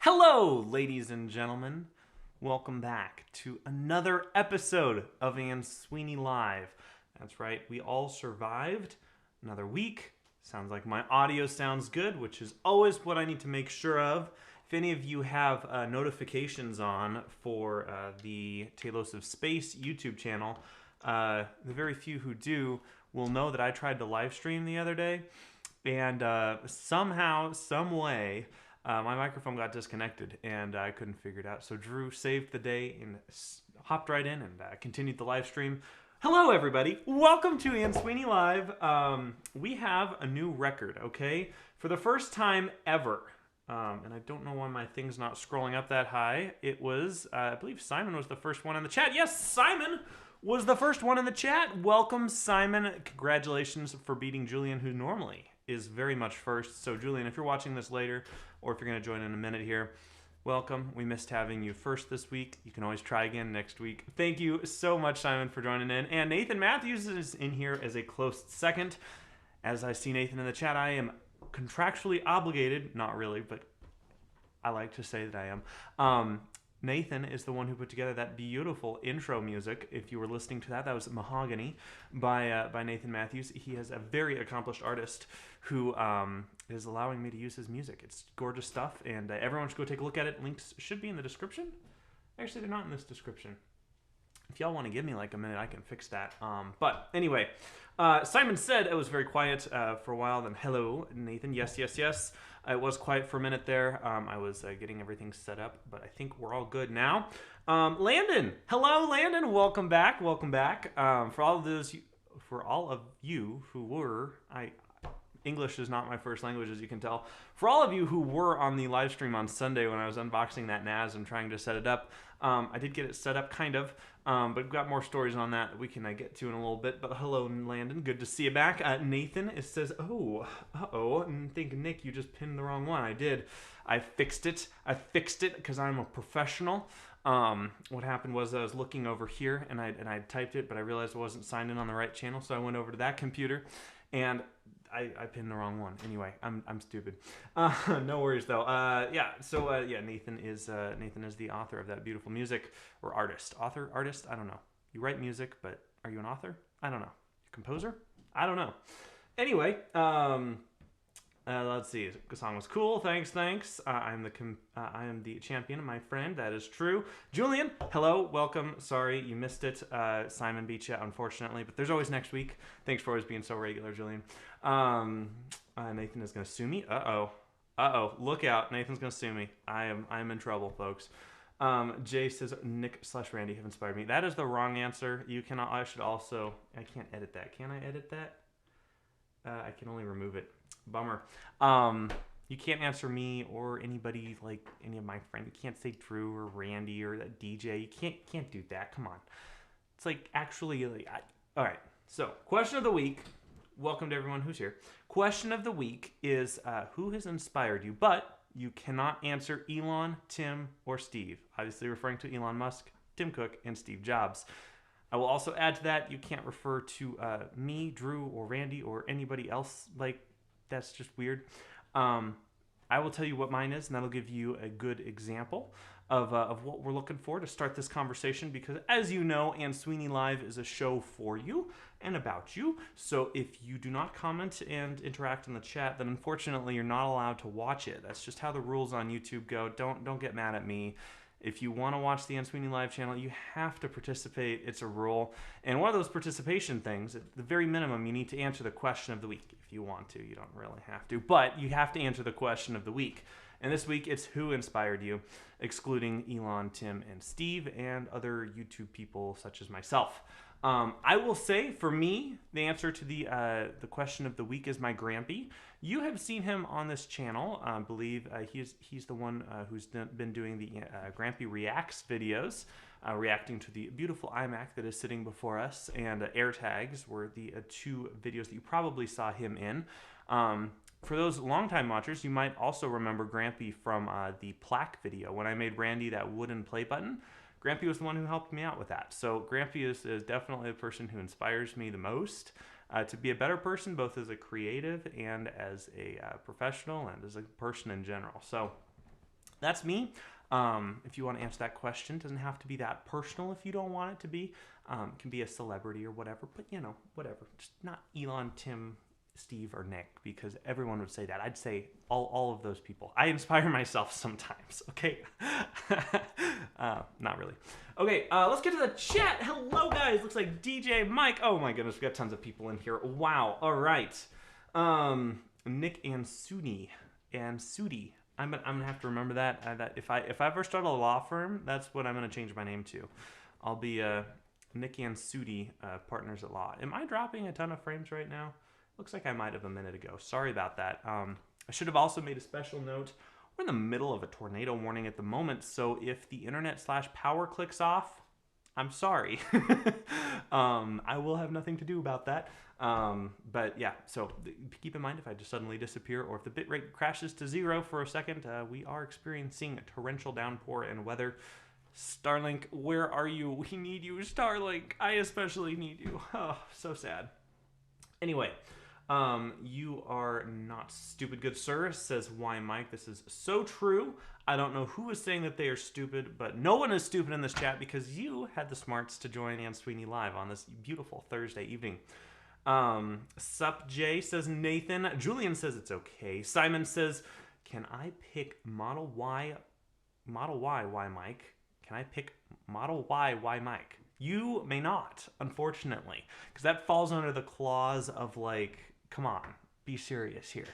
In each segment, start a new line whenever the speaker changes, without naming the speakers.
Hello, ladies and gentlemen. Welcome back to another episode of Ansuini Live. That's right, we all survived another week. Sounds like my audio sounds good, which is always what I need to make sure of. If any of you have notifications on for the Talos of Space YouTube channel, the very few who do will know that I tried to live stream the other day, and somehow, some way, my microphone got disconnected and I couldn't figure it out. So Drew saved the day and hopped right in and continued the live stream. Hello, everybody. Welcome to Ansuini Live. We have a new record, okay? For the first time ever, and I don't know why my thing's not scrolling up that high. It was, I believe Simon was the first one in the chat. Yes, Simon was the first one in the chat. Welcome, Simon. Congratulations for beating Julian, who normally is very much first. So, Julian, if you're watching this later, or if you're going to join in a minute here, welcome. We missed having you first this week. You can always try again next week. Thank you so much, Simon, for joining in. And Nathan Matthews is in here as a close second. As I see Nathan in the chat, I am contractually obligated, not really, but I like to say that I am. Nathan is the one who put together that beautiful intro music. If you were listening to that, that was Mahogany by Nathan Matthews. He is a very accomplished artist who is allowing me to use his music. It's gorgeous stuff, and everyone should go take a look at it. Links should be in the description. Actually, they're not in this description. If y'all want to give me like a minute, I can fix that. But anyway, Simon said it was very quiet for a while. Then hello, Nathan. Yes, yes, yes. It was quiet for a minute there. I was getting everything set up, but I think we're all good now. Landon, hello, Landon. Welcome back. Welcome back. For all of you who were, English is not my first language, as you can tell. For all of you who were on the live stream on Sunday when I was unboxing that NAS and trying to set it up, I did get it set up, kind of, but we've got more stories on that we can get to in a little bit. But hello, Landon. Good to see you back. Nathan, it says, oh, uh-oh, and think, Nick, you just pinned the wrong one. I did. I fixed it because I'm a professional. What happened was I was looking over here, and I typed it, but I realized I wasn't signed in on the right channel, so I went over to that computer, and I pinned the wrong one. Anyway, I'm stupid. No worries though. Nathan is the author of that beautiful music, or artist. Artist. I don't know. You write music, but are you an author? I don't know. Composer? I don't know. Anyway, let's see. The song was cool. Thanks. I am the champion, my friend. That is true. Julian, hello, welcome. Sorry you missed it. Simon beat you, unfortunately, but there's always next week. Thanks for always being so regular, Julian. Nathan is gonna sue me. Uh-oh. Look out. Nathan's gonna sue me. I'm in trouble, folks. Jay says Nick/Randy have inspired me. That is the wrong answer. You cannot. I can't edit that. Can I edit that? I can only remove it. Bummer. You can't answer me or anybody, like any of my friends. You can't say Drew or Randy or that DJ. You can't do that. Come on. It's like actually all right. So, question of the week. Welcome to everyone who's here. Question of the week is who has inspired you? But you cannot answer Elon, Tim, or Steve. Obviously referring to Elon Musk, Tim Cook, and Steve Jobs. I will also add to that, you can't refer to me, Drew, or Randy, or anybody else. Like, that's just weird. I will tell you what mine is, and that'll give you a good example of what we're looking for to start this conversation, because as you know, Ansuini Live is a show for you and about you. So if you do not comment and interact in the chat, then unfortunately you're not allowed to watch it. That's just how the rules on YouTube go. Don't get mad at me. If you want to watch the Ansuini Live channel, you have to participate. It's a rule. And one of those participation things, at the very minimum, you need to answer the question of the week. If you want to, you don't really have to, but you have to answer the question of the week. And this week, it's who inspired you, excluding Elon, Tim, and Steve, and other YouTube people such as myself. I will say, for me, the answer to the question of the week is my Grampy. You have seen him on this channel. I believe he's the one who's been doing the Grampy Reacts videos, reacting to the beautiful iMac that is sitting before us, and AirTags were the two videos that you probably saw him in. For those longtime watchers, you might also remember Grampy from the plaque video when I made Randy that wooden play button. Grampy was the one who helped me out with that. So Grampy is definitely the person who inspires me the most to be a better person, both as a creative and as a professional and as a person in general. So That's me. If you want to answer that question, it doesn't have to be that personal if you don't want it to be. It can be a celebrity or whatever, but whatever. Just not Elon, Tim, Steve, or Nick, because everyone would say that. I'd say all of those people. I inspire myself sometimes, okay? Not really. Okay, let's get to the chat. Hello, guys. Looks like DJ Mike. Oh, my goodness. We got tons of people in here. Wow. All right. Nick Ansuini. Ansudi. I'm gonna have to remember that. That if I ever start a law firm, that's what I'm gonna change my name to. I'll be Nick Ansudi, Partners at Law. Am I dropping a ton of frames right now? Looks like I might have a minute ago. Sorry about that. I should have also made a special note. We're in the middle of a tornado warning at the moment, so if the internet/power clicks off, I'm sorry. I will have nothing to do about that. But yeah, so keep in mind if I just suddenly disappear or if the bitrate crashes to 0 for a second, we are experiencing a torrential downpour and weather. Starlink, where are you? We need you, Starlink. I especially need you. Oh, so sad. Anyway, you are not stupid, good sir, says Why Mike. This is so true. I don't know who is saying that they are stupid, but no one is stupid in this chat because you had the smarts to join Ansuini Live on this beautiful Thursday evening. Sup Jay, says Nathan. Julian says it's okay. Simon says, can I pick Model Y, why Mike? Can I pick Model Y, why Mike? You may not, unfortunately, because that falls under the clause of like, come on, be serious here.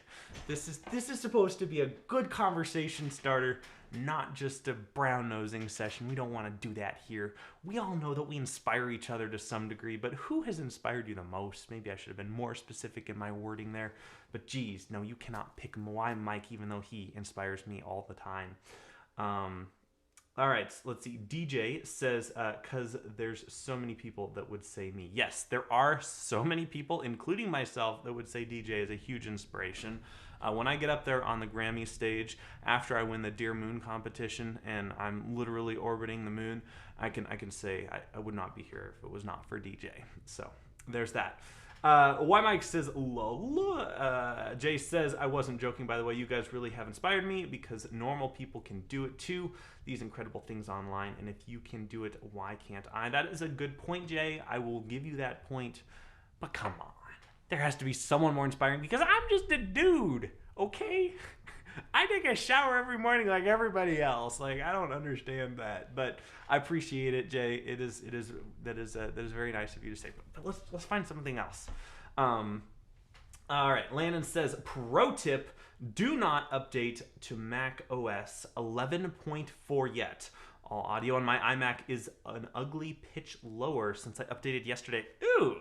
This is supposed to be a good conversation starter, not just a brown-nosing session. We don't want to do that here. We all know that we inspire each other to some degree, but who has inspired you the most? Maybe I should have been more specific in my wording there. But geez, no, you cannot pick Why Mike, even though he inspires me all the time. All right, let's see. DJ says, because there's so many people that would say me. Yes, there are so many people, including myself, that would say DJ is a huge inspiration. When I get up there on the Grammy stage, after I win the Dear Moon competition, and I'm literally orbiting the moon, I can say I would not be here if it was not for DJ. So there's that. Why Mike says lol. Jay says, I wasn't joking, by the way. You guys really have inspired me because normal people can do it too. These incredible things online. And if you can do it, why can't I? That is a good point, Jay. I will give you that point. But come on. There has to be someone more inspiring because I'm just a dude, okay? I take a shower every morning like everybody else. Like, I don't understand that, but I appreciate it, Jay. That is very nice of you to say. But let's find something else. All right. Landon says, pro tip: do not update to Mac OS 11.4 yet. All audio on my iMac is an ugly pitch lower since I updated yesterday. Ooh,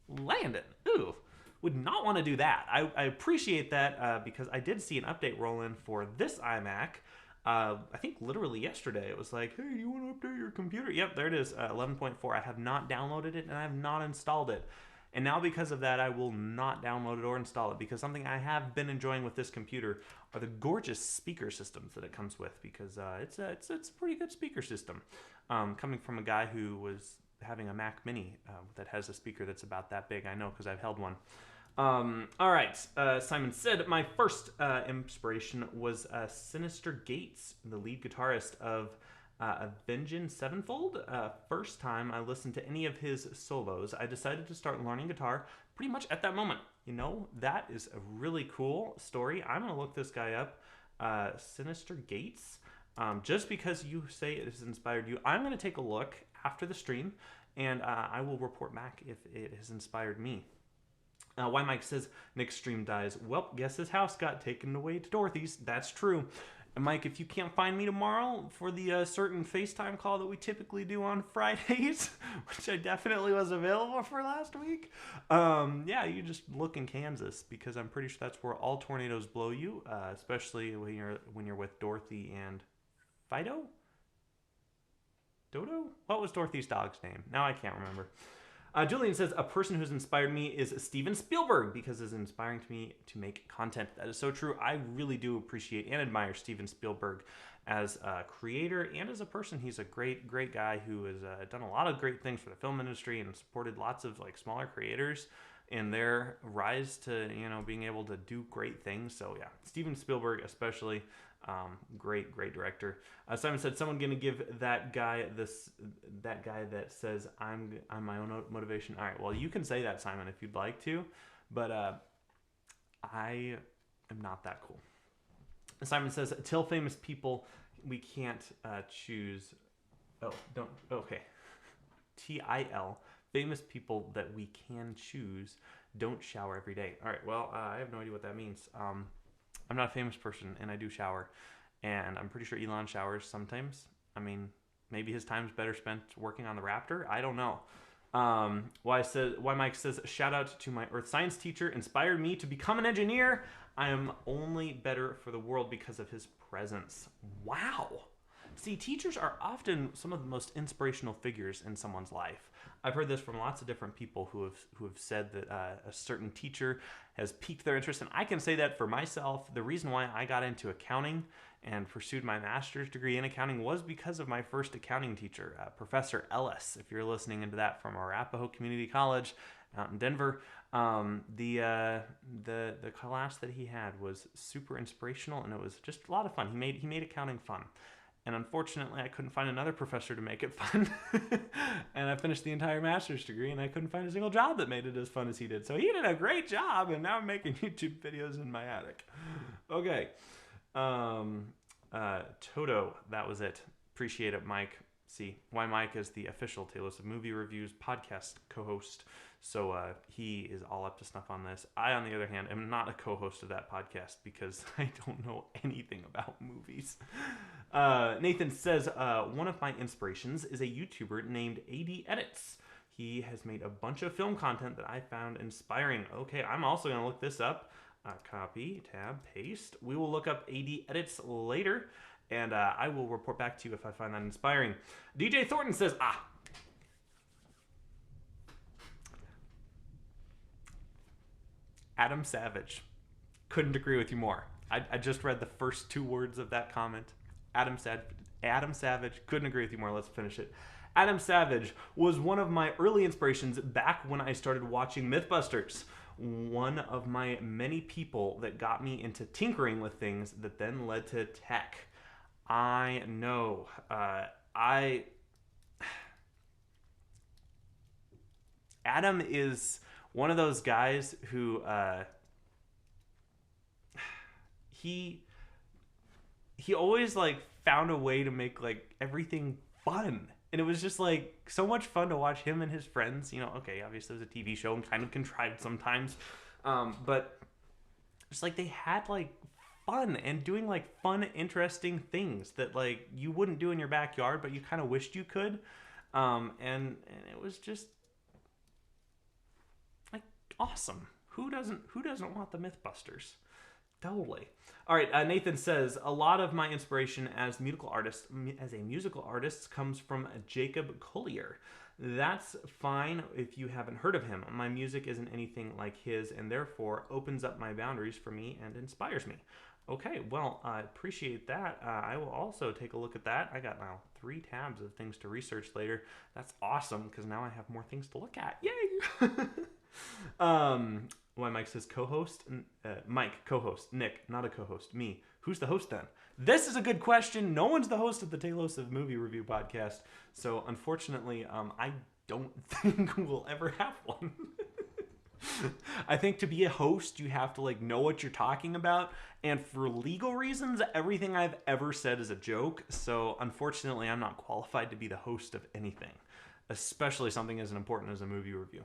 Landon. Ooh. Would not want to do that. I appreciate that because I did see an update roll in for this iMac. I think literally yesterday. It was like, hey, you want to update your computer? Yep, there it is, 11.4. I have not downloaded it and I have not installed it. And now because of that, I will not download it or install it because something I have been enjoying with this computer are the gorgeous speaker systems that it comes with because it's a pretty good speaker system. Coming from a guy who was having a Mac Mini that has a speaker that's about that big. I know because I've held one. All right, Simon said, my first inspiration was Sinister Gates, the lead guitarist of Avenged Sevenfold. First time I listened to any of his solos, I decided to start learning guitar pretty much at that moment. You know, that is a really cool story. I'm going to look this guy up, Sinister Gates. Just because you say it has inspired you, I'm going to take a look after the stream, and I will report back if it has inspired me. Why Mike says, Nick's stream dies. Well, guess his house got taken away to Dorothy's. That's true. And Mike, if you can't find me tomorrow for the certain FaceTime call that we typically do on Fridays, which I definitely was available for last week, yeah, you just look in Kansas because I'm pretty sure that's where all tornadoes blow you, especially when you're with Dorothy and Fido? Dodo? What was Dorothy's dog's name? Now I can't remember. Julian says, a person who's inspired me is Steven Spielberg because it's inspiring to me to make content. That is so true. I really do appreciate and admire Steven Spielberg as a creator and as a person. He's a great, great guy who has done a lot of great things for the film industry and supported lots of like smaller creators in their rise to, you know, being able to do great things. So yeah, Steven Spielberg especially. Great director. Simon said, "Someone gonna give that guy that guy that says I'm my own motivation." All right, well you can say that, Simon, if you'd like to, but I am not that cool. Simon says, "Till famous people we can't choose." Oh, don't. Okay. TIL. Famous people that we can choose don't shower every day. All right. Well, I have no idea what that means. I'm not a famous person, and I do shower, and I'm pretty sure Elon showers sometimes. I mean, maybe his time's better spent working on the Raptor. I don't know. Why Mike says, "Shout out to my earth science teacher, inspired me to become an engineer. I am only better for the world because of his presence." Wow. See, teachers are often some of the most inspirational figures in someone's life. I've heard this from lots of different people who have said that a certain teacher has piqued their interest, and I can say that for myself. The reason why I got into accounting and pursued my master's degree in accounting was because of my first accounting teacher, Professor Ellis. If you're listening into that from Arapahoe Community College out in Denver, the class that he had was super inspirational, and it was just a lot of fun. He made accounting fun. And unfortunately, I couldn't find another professor to make it fun. And I finished the entire master's degree, and I couldn't find a single job that made it as fun as he did. So he did a great job, and now I'm making YouTube videos in my attic. Okay. Toto, that was it. Appreciate it, Mike. See, why Mike is the official Taylors of Movie Reviews podcast co-host. So he is all up to snuff on this. I, on the other hand, am not a co-host of that podcast because I don't know anything about movies. Nathan says, one of my inspirations is a YouTuber named AD Edits. He has made a bunch of film content that I found inspiring. Okay, I'm also going to look this up. Copy, tab, paste. We will look up AD Edits later, and I will report back to you if I find that inspiring. DJ Thornton says, Adam Savage. Couldn't agree with you more. I just read the first two words of that comment. Adam Savage. Couldn't agree with you more. Let's finish it. Adam Savage was one of my early inspirations back when I started watching Mythbusters. One of my many people that got me into tinkering with things that then led to tech. I know. Adam is one of those guys who he always like found a way to make like everything fun, and it was just like so much fun to watch him and his friends. You know, okay, obviously it was a TV show and kind of contrived sometimes, but it's like they had like fun and doing like fun, interesting things that like you wouldn't do in your backyard, but you kind of wished you could, and it was just like awesome. Who doesn't want the Mythbusters? Totally. All right. Nathan says, a lot of my inspiration as a musical artist comes from Jacob Collier. That's fine if you haven't heard of him. My music isn't anything like his, and therefore opens up my boundaries for me and inspires me. Okay, well, I appreciate that. I will also take a look at that. I got now 3 tabs of things to research later. That's awesome, because now I have more things to look at. Yay! Why Mike says co-host? Mike, co-host. Nick, not a co-host. Me. Who's the host then? This is a good question. No one's the host of the Talos of Movie Review podcast. So unfortunately, I don't think we'll ever have one. I think to be a host, you have to like know what you're talking about. And for legal reasons, everything I've ever said is a joke. So unfortunately, I'm not qualified to be the host of anything, especially something as important as a movie review.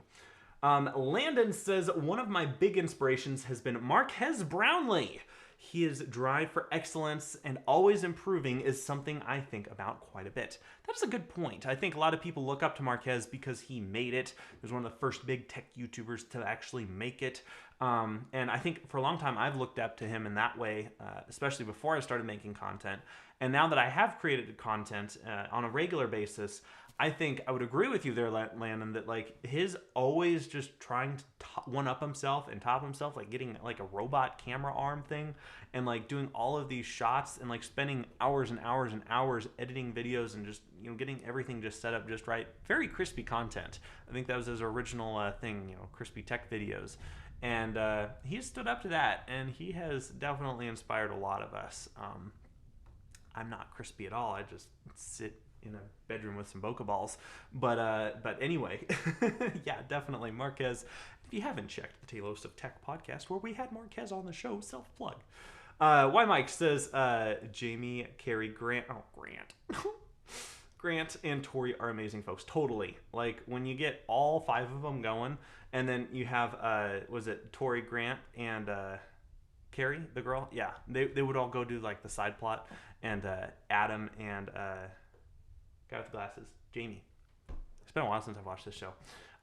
Landon says, one of my big inspirations has been Marquez Brownlee. His drive for excellence and always improving is something I think about quite a bit. That's a good point. I think a lot of people look up to Marquez because he made it. He was one of the first big tech YouTubers to actually make it. And I think for a long time I've looked up to him in that way, especially before I started making content. And now that I have created content on a regular basis, I think I would agree with you there, Landon, that like his always just trying to one-up himself and top himself, like getting like a robot camera arm thing and like doing all of these shots and like spending hours and hours and hours editing videos and just, you know, getting everything just set up just right. Very crispy content. I think that was his original thing, you know, crispy tech videos. And he stood up to that, and he has definitely inspired a lot of us. I'm not crispy at all. I just sit in a bedroom with some Boca balls. But anyway, yeah, definitely Marquez. If you haven't checked the Talos of Tech podcast, where we had Marquez on the show, self plug. Why Mike says Jamie, Carey, Grant. Oh, Grant. Grant and Tori are amazing folks. Totally. Like when you get all 5 of them going, and then you have was it Tori, Grant, and Carrie, the girl? Yeah, they would all go do like the side plot, and Adam and guy with the glasses, Jamie. It's been a while since I've watched this show.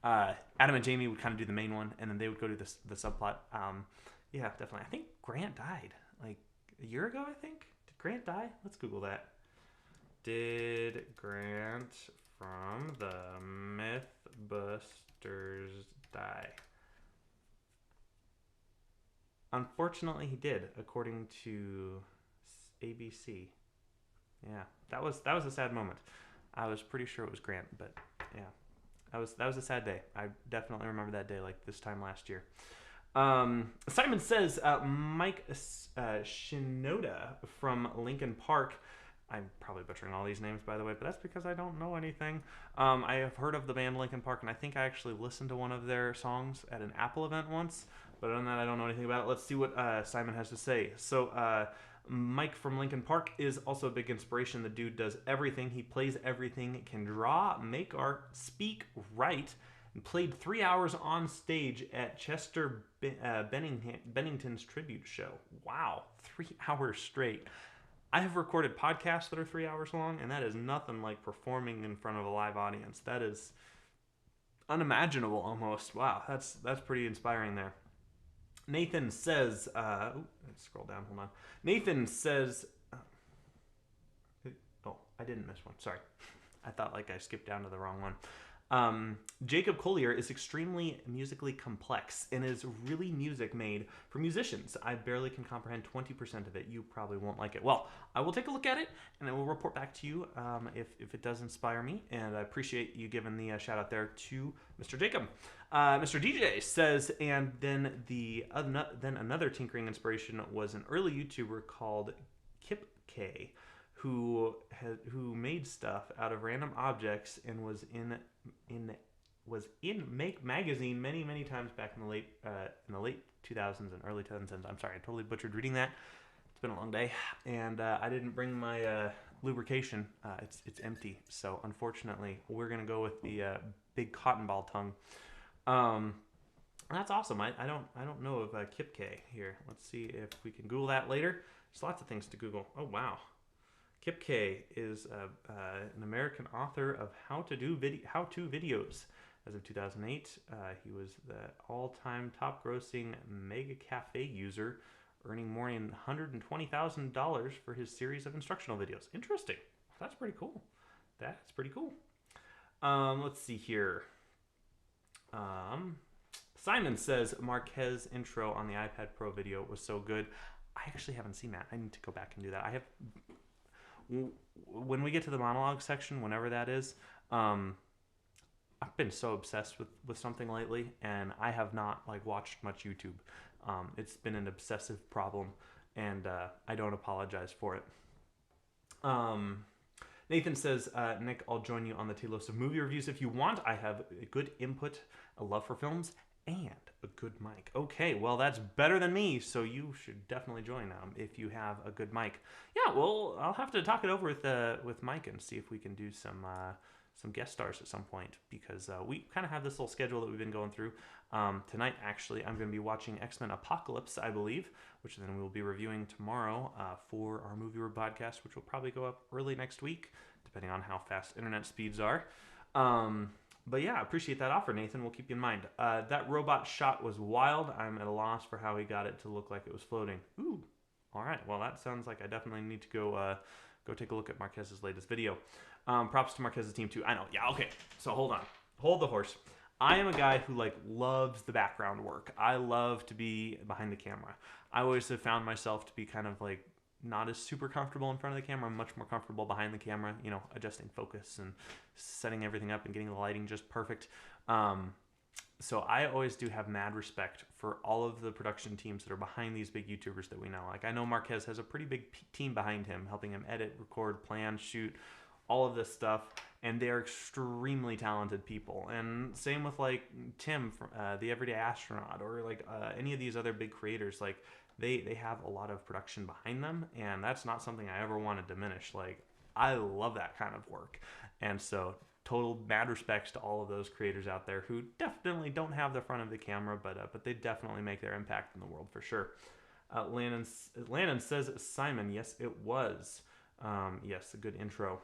Adam and Jamie would kind of do the main one, and then they would go do the subplot. Yeah, definitely. I think Grant died like a year ago. I think, did Grant die? Let's Google that. Did Grant from the Mythbusters die? Unfortunately, he did, according to ABC. Yeah, that was a sad moment. I was pretty sure it was Grant, but yeah, that was a sad day. I definitely remember that day, like this time last year. Simon says Mike Shinoda from Lincoln Park. I'm probably butchering all these names, by the way, but that's because I don't know anything. I have heard of the band Lincoln Park, and I think I actually listened to one of their songs at an Apple event once. But other than that, I don't know anything about it. Let's see what Simon has to say. So Mike from Lincoln Park is also a big inspiration. The dude does everything. He plays everything, can draw, make art, speak, write, and played 3 hours on stage at Chester Bennington's tribute show. Wow, 3 hours straight. I have recorded podcasts that are 3 hours long, and that is nothing like performing in front of a live audience. That is unimaginable almost. Wow, that's pretty inspiring there. Nathan says, let's scroll down, hold on. Nathan says, oh, I didn't miss one, sorry. I thought like I skipped down to the wrong one. Jacob Collier is extremely musically complex and is really music made for musicians. I barely can comprehend 20% of it. You probably won't like it. Well, I will take a look at it and I will report back to you if it does inspire me. And I appreciate you giving the shout out there to Mr. Jacob. Mr. DJ says, and then then another tinkering inspiration was an early YouTuber called Kip K, who made stuff out of random objects and was in Make Magazine many times back in the late 2000s and early 2010s. I'm sorry, I totally butchered reading that. It's been a long day, and I didn't bring my lubrication. It's empty, so unfortunately, we're gonna go with the big cotton ball tongue. That's awesome. I don't know of Kip K here. Let's see if we can Google that later. There's lots of things to Google. Oh wow. Kip K is an American author of how-to videos. As of 2008, he was the all-time top-grossing Mega Cafe user, earning more than $120,000 for his series of instructional videos. Interesting. That's pretty cool. That's pretty cool. Let's see here. Simon says Marquez intro on the iPad Pro video was so good. I actually haven't seen that. I need to go back and do that. When we get to the monologue section, whenever that is, I've been so obsessed with something lately, and I have not like watched much YouTube. It's been an obsessive problem, and I don't apologize for it. Nathan says, Nick, I'll join you on the Talos of movie reviews if you want. I have a good input, a love for films, and a good mic. Okay, well, that's better than me, so you should definitely join if you have a good mic. Yeah, well, I'll have to talk it over with Mike and see if we can do some guest stars at some point, because we kind of have this little schedule that we've been going through. Tonight, actually, I'm going to be watching X-Men Apocalypse, I believe, which then we will be reviewing tomorrow for our Movie Room podcast, which will probably go up early next week, depending on how fast internet speeds are. But yeah, I appreciate that offer, Nathan. We'll keep you in mind. That robot shot was wild. I'm at a loss for how he got it to look like it was floating. Ooh, all right. Well, that sounds like I definitely need to go take a look at Marquez's latest video. Props to Marquez's team too. I know. Yeah. Okay. So hold on. Hold the horse. I am a guy who loves the background work. I love to be behind the camera. I always have found myself to be kind of not as super comfortable in front of the camera. I'm much more comfortable behind the camera, adjusting focus and setting everything up and getting the lighting just perfect. So I always do have mad respect for all of the production teams that are behind these big YouTubers that we know. Like I know Marquez has a pretty big team behind him, helping him edit, record, plan, shoot, all of this stuff. And they are extremely talented people. And same with like Tim from the Everyday Astronaut, or like any of these other big creators. Like they have a lot of production behind them, and that's not something I ever want to diminish. Like I love that kind of work. And so total mad respects to all of those creators out there who definitely don't have the front of the camera, but they definitely make their impact in the world for sure. Landon says, Simon, yes, it was. Yes, a good intro.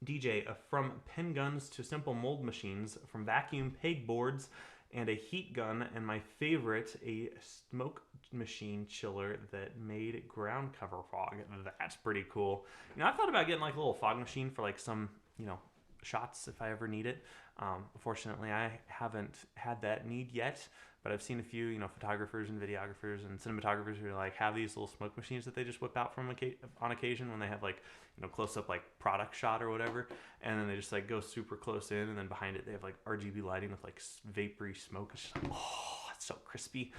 DJ, from pen guns to simple mold machines, from vacuum pegboards and a heat gun, and my favorite, a smoke machine chiller that made ground cover fog. That's pretty cool. You know, I thought about getting like a little fog machine for like some, you know, shots if I ever need it. Fortunately, I haven't had that need yet, but I've seen a few, you know, photographers and videographers and cinematographers who like have these little smoke machines that they just whip out from on occasion when they have like, you know, close up like product shot or whatever, and then they just like go super close in, and then behind it they have like RGB lighting with like vapory smoke. It's just like, oh, it's so crispy.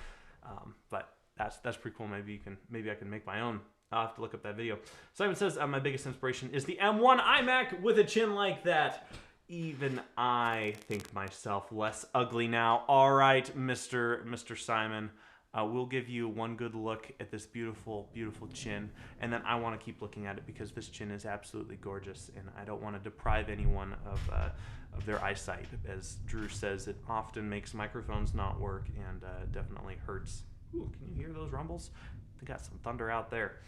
But that's pretty cool. Maybe I can make my own. I'll have to look up that video. Simon says, my biggest inspiration is the M1 iMac with a chin like that. Even I think myself less ugly now. All right, Mr. Simon. We'll give you one good look at this beautiful, beautiful chin, and then I want to keep looking at it because this chin is absolutely gorgeous, and I don't want to deprive anyone of their eyesight. As Drew says, it often makes microphones not work, and definitely hurts. Ooh, can you hear those rumbles? They got some thunder out there.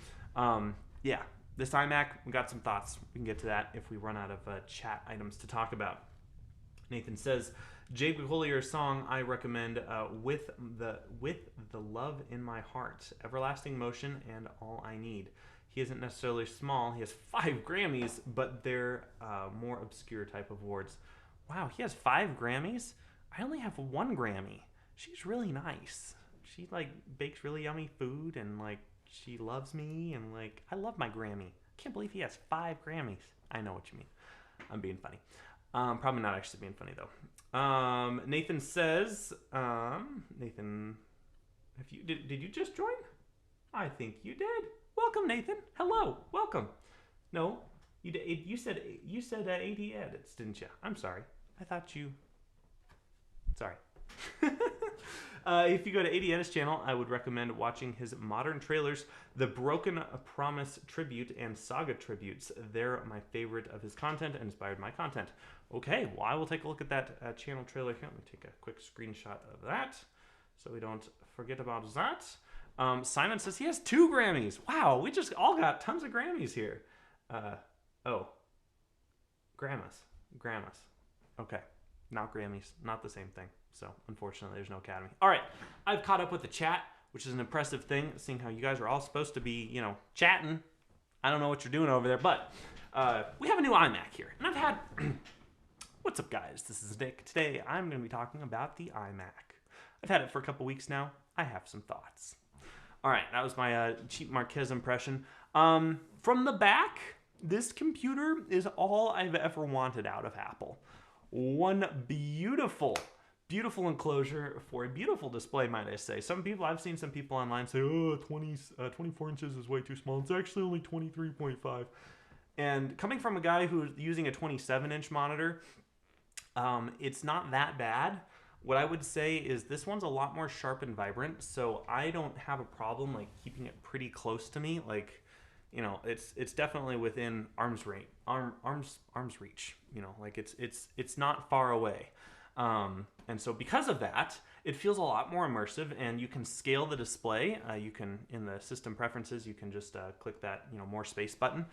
Yeah, this iMac, we got some thoughts. We can get to that if we run out of chat items to talk about. Nathan says, Jake Collier's song I recommend, with the love in my heart, Everlasting Motion, and All I Need. He isn't necessarily small. He has 5 Grammys, but they're more obscure type of awards. Wow, he has 5 Grammys? I only have 1 Grammy. She's really nice. She like bakes really yummy food, and like she loves me, and like I love my Grammy. Can't believe he has 5 Grammys. I know what you mean. I'm being funny. Probably not actually being funny though. Nathan says, Nathan, did you just join? I think you did. Welcome, Nathan. Hello. Welcome. No, you said 80 edits, didn't you? I'm sorry. I thought you. Sorry. If you go to 80 Edits channel, I would recommend watching his modern trailers, the Broken Promise tribute and Saga tributes. They're my favorite of his content and inspired my content. Okay, well, I will take a look at that channel trailer here. Let me take a quick screenshot of that so we don't forget about that. Simon says he has 2 Grammys. Wow, we just all got tons of Grammys here. Grammys. Okay, not Grammys, not the same thing. So, unfortunately, there's no Academy. All right, I've caught up with the chat, which is an impressive thing, seeing how you guys are all supposed to be, you know, chatting. I don't know what you're doing over there, but we have a new iMac here. And I've had... What's up, guys? This is Nick. Today, I'm going to be talking about the iMac. I've had it for a couple weeks now. I have some thoughts. All right, that was my cheap Marquez impression. From the back, this computer is all I've ever wanted out of Apple. One beautiful enclosure for a beautiful display, might I say. I've seen some people online say, oh, 24 inches is way too small. It's actually only 23.5. And coming from a guy who's using a 27-inch monitor, it's not that bad. What I would say is this one's a lot more sharp and vibrant, so I don't have a problem like keeping it pretty close to me. Like, you know, it's definitely within arm's reach. You know, like it's not far away. And so because of that, it feels a lot more immersive, and you can scale the display. You can, in the system preferences, you can just click that, you know, more space button.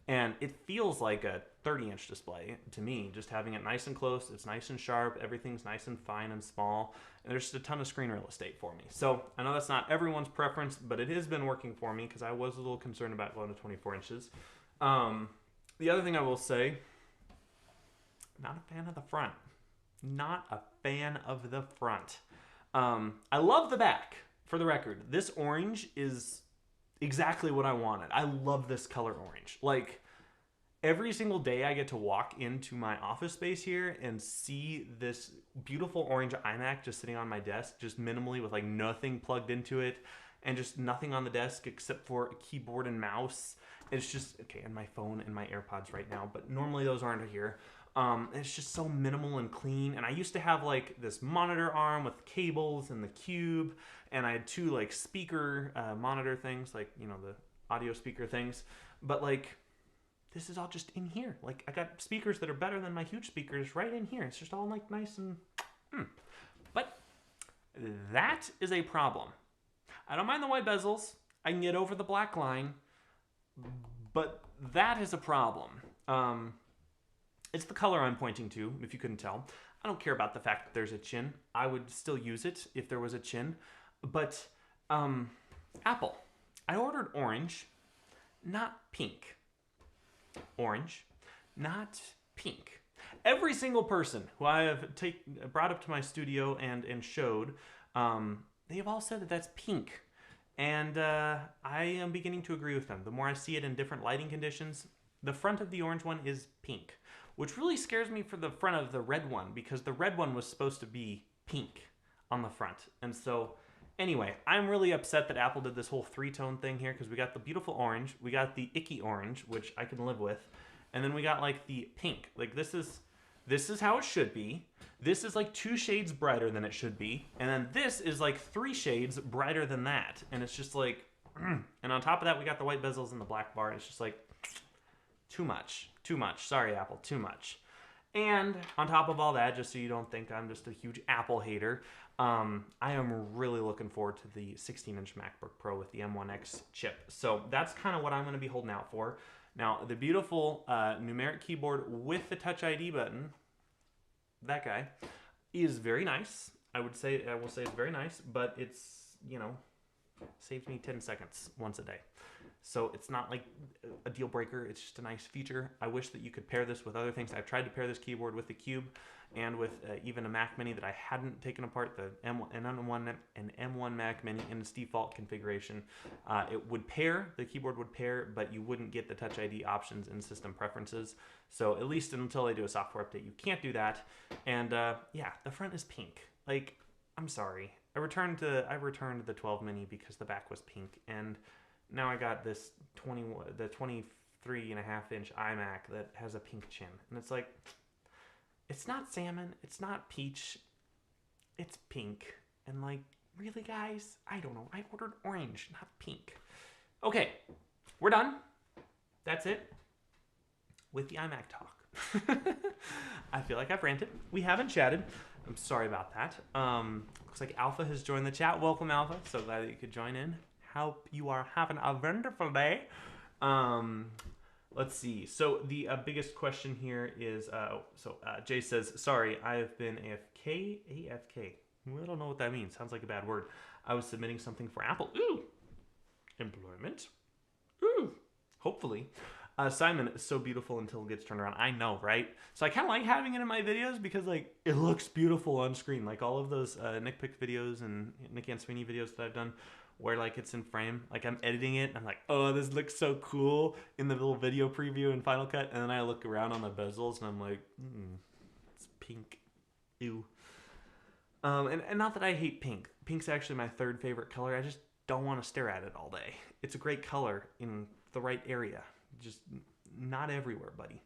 And it feels like a 30-inch display to me, just having it nice and close. It's nice and sharp. Everything's nice and fine and small. And there's just a ton of screen real estate for me. So I know that's not everyone's preference, but it has been working for me because I was a little concerned about going to 24 inches. The other thing I will say, not a fan of the front. Not a fan of the front. I love the back, for the record. This orange is exactly what I wanted. I love this color orange. Like, every single day I get to walk into my office space here and see this beautiful orange iMac just sitting on my desk, just minimally with like nothing plugged into it and just nothing on the desk except for a keyboard and mouse. It's just, okay, and my phone and my AirPods right now, but normally those aren't here. It's just so minimal and clean. And I used to have like this monitor arm with cables and the cube, and I had two like speaker monitor things, like, you know, the audio speaker things. But like, this is all just in here. Like, I got speakers that are better than my huge speakers right in here. It's just all like nice and But that is a problem. I don't mind the white bezels. I can get over the black line, but that is a problem. It's the color I'm pointing to, if you couldn't tell. I don't care about the fact that there's a chin. I would still use it if there was a chin. But Apple, I ordered orange, not pink. Orange, not pink. Every single person who I have brought up to my studio and showed, they have all said that that's pink. And I am beginning to agree with them. The more I see it in different lighting conditions, the front of the orange one is pink, which really scares me for the front of the red one, because the red one was supposed to be pink on the front. And so anyway, I'm really upset that Apple did this whole three-tone thing here, because we got the beautiful orange, we got the icky orange, which I can live with, and then we got like the pink. Like, this is how it should be. This is like 2 shades brighter than it should be, and then this is like 3 shades brighter than that. And it's just like, and on top of that, we got the white bezels and the black bar. It's just like, too much. Sorry, Apple, too much. And on top of all that, just so you don't think I'm just a huge Apple hater, I am really looking forward to the 16-inch MacBook Pro with the M1X chip. So that's kind of what I'm going to be holding out for. Now, the beautiful numeric keyboard with the Touch ID button, that guy, is very nice. I will say it's very nice, but it's, you know, saves me 10 seconds once a day. So it's not like a deal breaker. It's just a nice feature. I wish that you could pair this with other things. I've tried to pair this keyboard with the Cube and with even a Mac Mini that I hadn't taken apart, the M1 Mac Mini in its default configuration. It would pair, the keyboard would pair, but you wouldn't get the Touch ID options in system preferences. So at least until they do a software update, you can't do that. And yeah, the front is pink. Like, I'm sorry. I returned the 12 Mini because the back was pink, and now I got this 23.5-inch iMac that has a pink chin. And it's like, it's not salmon, it's not peach, it's pink. And like, really, guys? I don't know. I ordered orange, not pink. Okay, we're done. That's it with the iMac talk. I feel like I've ranted. We haven't chatted. I'm sorry about that. Looks like Alpha has joined the chat. Welcome, Alpha. So glad that you could join in. Hope you are having a wonderful day. Let's see. So the biggest question here is, Jay says, sorry, I have been AFK. AFK. I don't know what that means. Sounds like a bad word. I was submitting something for Apple. Ooh. Employment. Ooh. Hopefully. Simon is so beautiful until it gets turned around. I know, right? So I kind of like having it in my videos because, like, it looks beautiful on screen. Like all of those Nick Pick videos and Nick Ansuini videos that I've done where, like, it's in frame. Like, I'm editing it, and I'm like, oh, this looks so cool in the little video preview in Final Cut. And then I look around on the bezels, and I'm like, it's pink. Ew. And not that I hate pink. Pink's actually my 3rd favorite color. I just don't want to stare at it all day. It's a great color in the right area. Just not everywhere, buddy.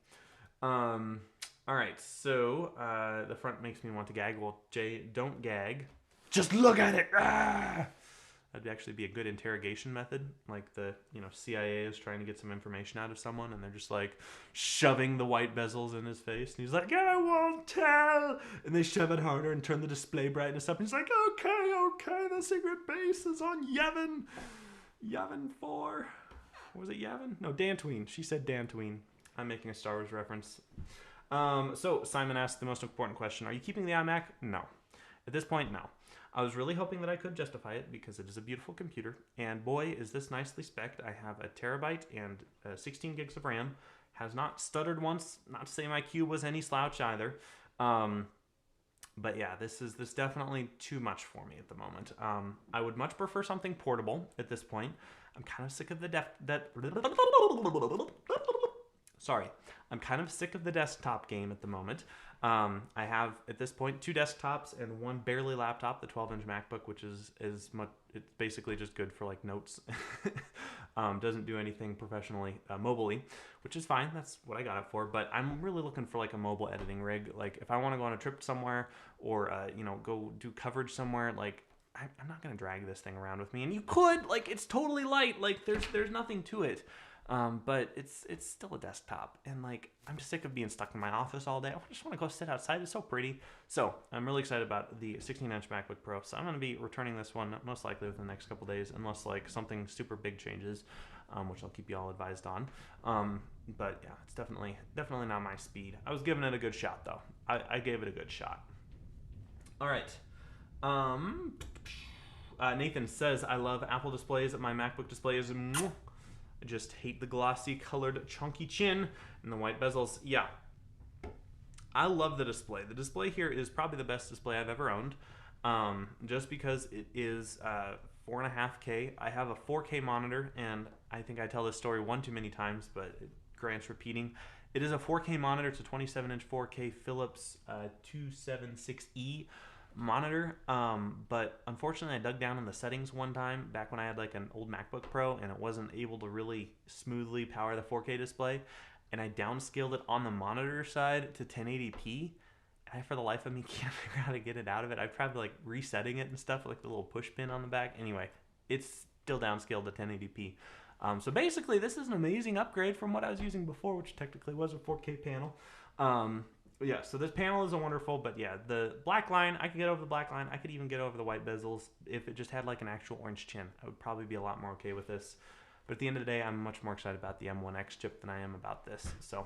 All right, so the front makes me want to gag. Well, Jay, don't gag. Just look at it. Ah! That'd actually be a good interrogation method. Like the, CIA is trying to get some information out of someone, and they're just like shoving the white bezels in his face. And he's like, I won't tell. And they shove it harder and turn the display brightness up. And he's like, okay, the secret base is on Yevon. Yevon 4. Was it Yavin? No, Dantooine. She said Dantooine. I'm making a Star Wars reference. So Simon asked the most important question. Are you keeping the iMac? No. At this point, no. I was really hoping that I could justify it because it is a beautiful computer. And boy, is this nicely spec'd. I have a terabyte and 16 gigs of RAM. Has not stuttered once. Not to say my cube was any slouch either. But yeah, this definitely too much for me at the moment. I would much prefer something portable at this point. I'm kind of sick of the Sorry, I'm kind of sick of the desktop game at the moment. I have at this point 2 desktops and 1 barely laptop, the 12-inch MacBook, which is much. It's basically just good for like notes. Doesn't do anything professionally, mobilely, which is fine. That's what I got it for. But I'm really looking for like a mobile editing rig. Like if I want to go on a trip somewhere or go do coverage somewhere, like I'm not gonna drag this thing around with me. And you could, like, it's totally light. Like there's nothing to it. But it's still a desktop, and like I'm just sick of being stuck in my office all day. I just want to go sit outside. It's so pretty. So I'm really excited about the 16-inch MacBook Pro. So I'm going to be returning this one most likely within the next couple days, unless like something super big changes, which I'll keep you all advised on. But yeah, it's definitely not my speed. I was giving it a good shot though. I gave it a good shot. All right. Nathan says, I love Apple displays. My MacBook display is I just hate the glossy colored chunky chin and the white bezels. Yeah, I love the display. The display here is probably the best display I've ever owned, just because it is 4.5K. I have a 4K monitor, and I think I tell this story one too many times, but it grants repeating. It is a 4K monitor. It's a 27-inch 4K Philips 276E monitor, but unfortunately I dug down in the settings one time back when I had like an old MacBook Pro, and it wasn't able to really smoothly power the 4K display, and I downscaled it on the monitor side to 1080p, and I for the life of me can't figure out how to get it out of it. I tried like resetting it and stuff, like the little push pin on the back. Anyway, it's still downscaled to 1080p. So basically this is an amazing upgrade from what I was using before, which technically was a 4K panel. Yeah, so this panel is wonderful, but yeah, the black line, I could get over the black line. I could even get over the white bezels. If it just had like an actual orange chin, I would probably be a lot more okay with this. But at the end of the day, I'm much more excited about the M1X chip than I am about this. So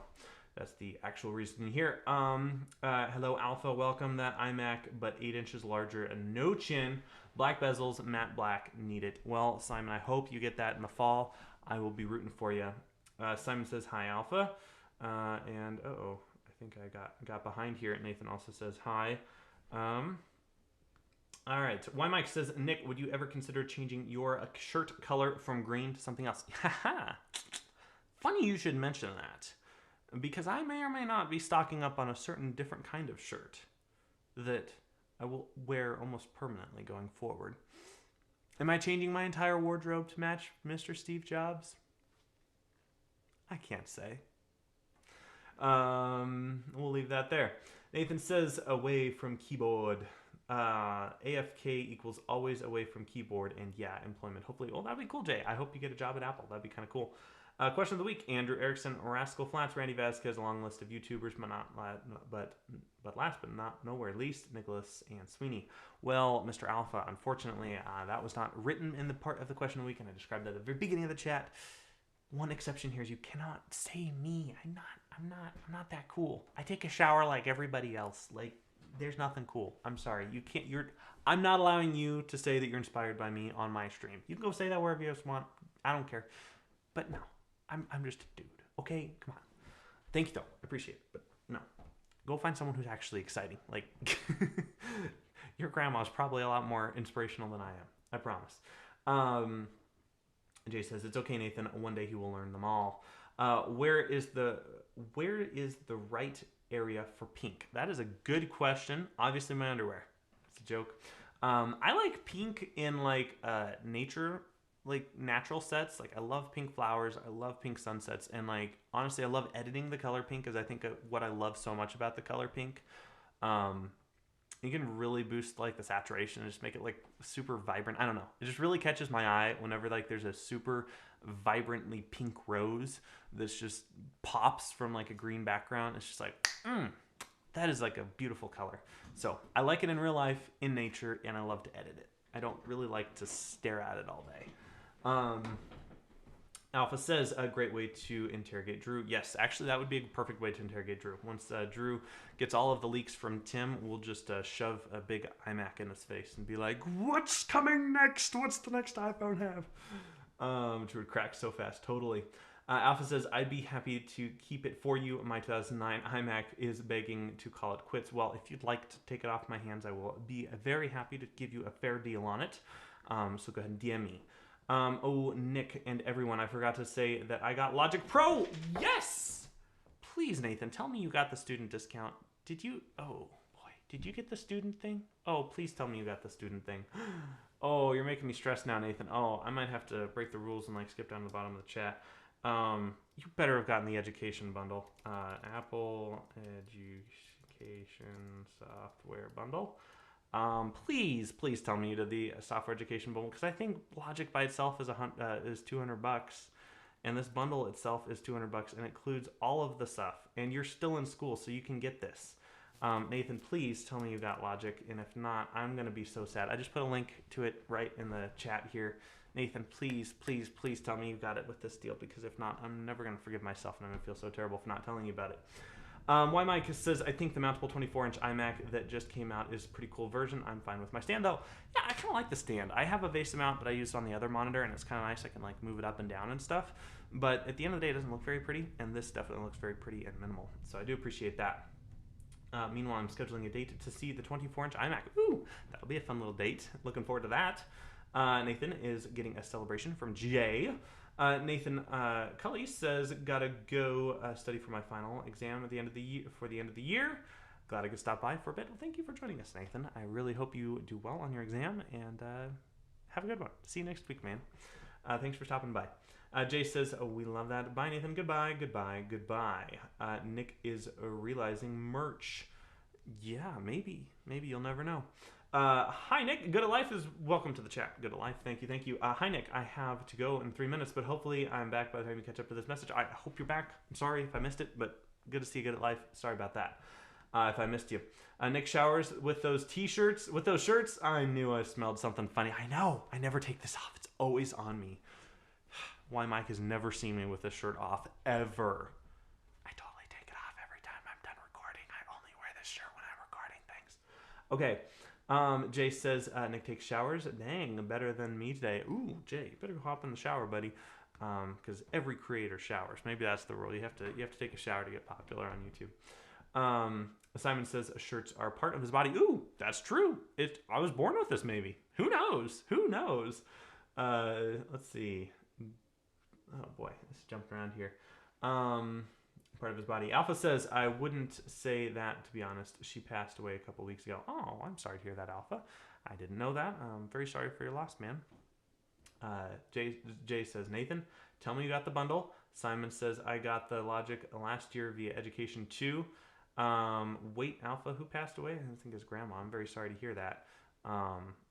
that's the actual reason here. Hello, Alpha. Welcome. That iMac, but 8 inches larger and no chin. Black bezels, matte black, need it. Well, Simon, I hope you get that in the fall. I will be rooting for you. Simon says, hi, Alpha. And, uh-oh. I think I got behind here. Nathan also says hi. All right. Y Mike says, Nick, would you ever consider changing your shirt color from green to something else? Haha. Funny you should mention that, because I may or may not be stocking up on a certain different kind of shirt that I will wear almost permanently going forward. Am I changing my entire wardrobe to match Mr. Steve Jobs? I can't say. We'll leave that there. Nathan says, away from keyboard. AFK equals always away from keyboard, and yeah, employment. Hopefully, well, that'd be cool, Jay. I hope you get a job at Apple. That'd be kind of cool. Question of the week: Andrew Erickson, Rascal Flats, Randy Vasquez, a long list of YouTubers, but last but not nowhere least, Nicholas Ansuini. Well, Mr. Alpha, unfortunately, that was not written in the part of the question of the week, and I described that at the very beginning of the chat. One exception here is you cannot say me. I'm not that cool. I take a shower like everybody else. Like, there's nothing cool. I'm sorry. You can't. I'm not allowing you to say that you're inspired by me on my stream. You can go say that wherever you just want. I don't care. But no, I'm just a dude. Okay, come on. Thank you though. I appreciate it. But no, go find someone who's actually exciting. Like your grandma's probably a lot more inspirational than I am. I promise. Jay says, it's okay, Nathan. One day he will learn them all. Where is the right area for pink? That is a good question. Obviously, my underwear. It's a joke. I like pink in like nature, like natural sets. Like I love pink flowers. I love pink sunsets. And like honestly, I love editing the color pink because I think what I love so much about the color pink. You can really boost like the saturation and just make it like super vibrant. I don't know. It just really catches my eye whenever like there's a super vibrantly pink rose that's just pops from like a green background. It's just like, that is like a beautiful color. So I like it in real life, in nature, and I love to edit it. I don't really like to stare at it all day. Alpha says, a great way to interrogate Drew. Yes, actually, that would be a perfect way to interrogate Drew. Once Drew gets all of the leaks from Tim, we'll just shove a big iMac in his face and be like, what's coming next? What's the next iPhone have? Which would crack so fast, totally. Alpha says, I'd be happy to keep it for you. My 2009 iMac is begging to call it quits. Well, if you'd like to take it off my hands, I will be very happy to give you a fair deal on it. So go ahead and DM me. Oh, Nick and everyone, I forgot to say that I got Logic Pro. Yes! please, Nathan, tell me you got the student discount. Did you? Oh, boy. Did you get the student thing? Oh, please tell me you got the student thing. Oh, you're making me stressed now, Nathan. Oh, I might have to break the rules and like skip down to the bottom of the chat. You better have gotten the education bundle. Apple Education Software Bundle. Please tell me you did the software education bundle, because I think Logic by itself is $200, and this bundle itself is $200, and it includes all of the stuff. And you're still in school, so you can get this. Nathan, please tell me you got Logic, and if not, I'm gonna be so sad. I just put a link to it right in the chat here. Nathan, please tell me you got it with this deal, because if not, I'm never gonna forgive myself, and I'm gonna feel so terrible for not telling you about it. Why Mike says, I think the mountable 24-inch iMac that just came out is a pretty cool version. I'm fine with my stand though. Yeah, I kind of like the stand. I have a base mount, but I use it on the other monitor, and it's kind of nice. I can like move it up and down and stuff. But at the end of the day, it doesn't look very pretty, and this definitely looks very pretty and minimal. So I do appreciate that. Meanwhile, I'm scheduling a date to see the 24-inch iMac. Ooh, that'll be a fun little date. Looking forward to that. Nathan is getting a celebration from Jay. Nathan Cully says, gotta go study for my final exam at the end of the year. Glad I could stop by for a bit. Well, thank you for joining us, Nathan. I really hope you do well on your exam, and have a good one. See you next week, man. Thanks for stopping by. Jay says, oh, we love that. Bye, Nathan. Goodbye. Nick is realizing merch. Yeah, maybe you'll never know. Hi, Nick. Good at Life is welcome to the chat. Good at Life. Thank you. Hi, Nick. I have to go in 3 minutes, but hopefully I'm back by the time you catch up to this message. I hope you're back. I'm sorry if I missed it, but good to see you. Good at Life. Sorry about that. If I missed you. Nick showers with those t-shirts, with those shirts. I knew I smelled something funny. I know. I never take this off. It's always on me. Why Mike has never seen me with this shirt off ever. I totally take it off every time I'm done recording. I only wear this shirt when I'm recording things. Okay. Jay says, Nick takes showers. Dang, better than me today. Ooh, Jay, you better hop in the shower, buddy. Because every creator showers. Maybe that's the rule. You have to take a shower to get popular on YouTube. Simon says shirts are part of his body. Ooh, that's true. I was born with this, maybe. Who knows? Let's see. Oh boy, this jumped around here. Part of his body. Alpha says, I wouldn't say that, to be honest. She passed away a couple weeks ago. Oh, I'm sorry to hear that, Alpha. I didn't know that. I'm very sorry for your loss, man. Jay says, Nathan, tell me you got the bundle. Simon says, I got the Logic last year via Education 2. Wait, Alpha, who passed away? I think his grandma. I'm very sorry to hear that.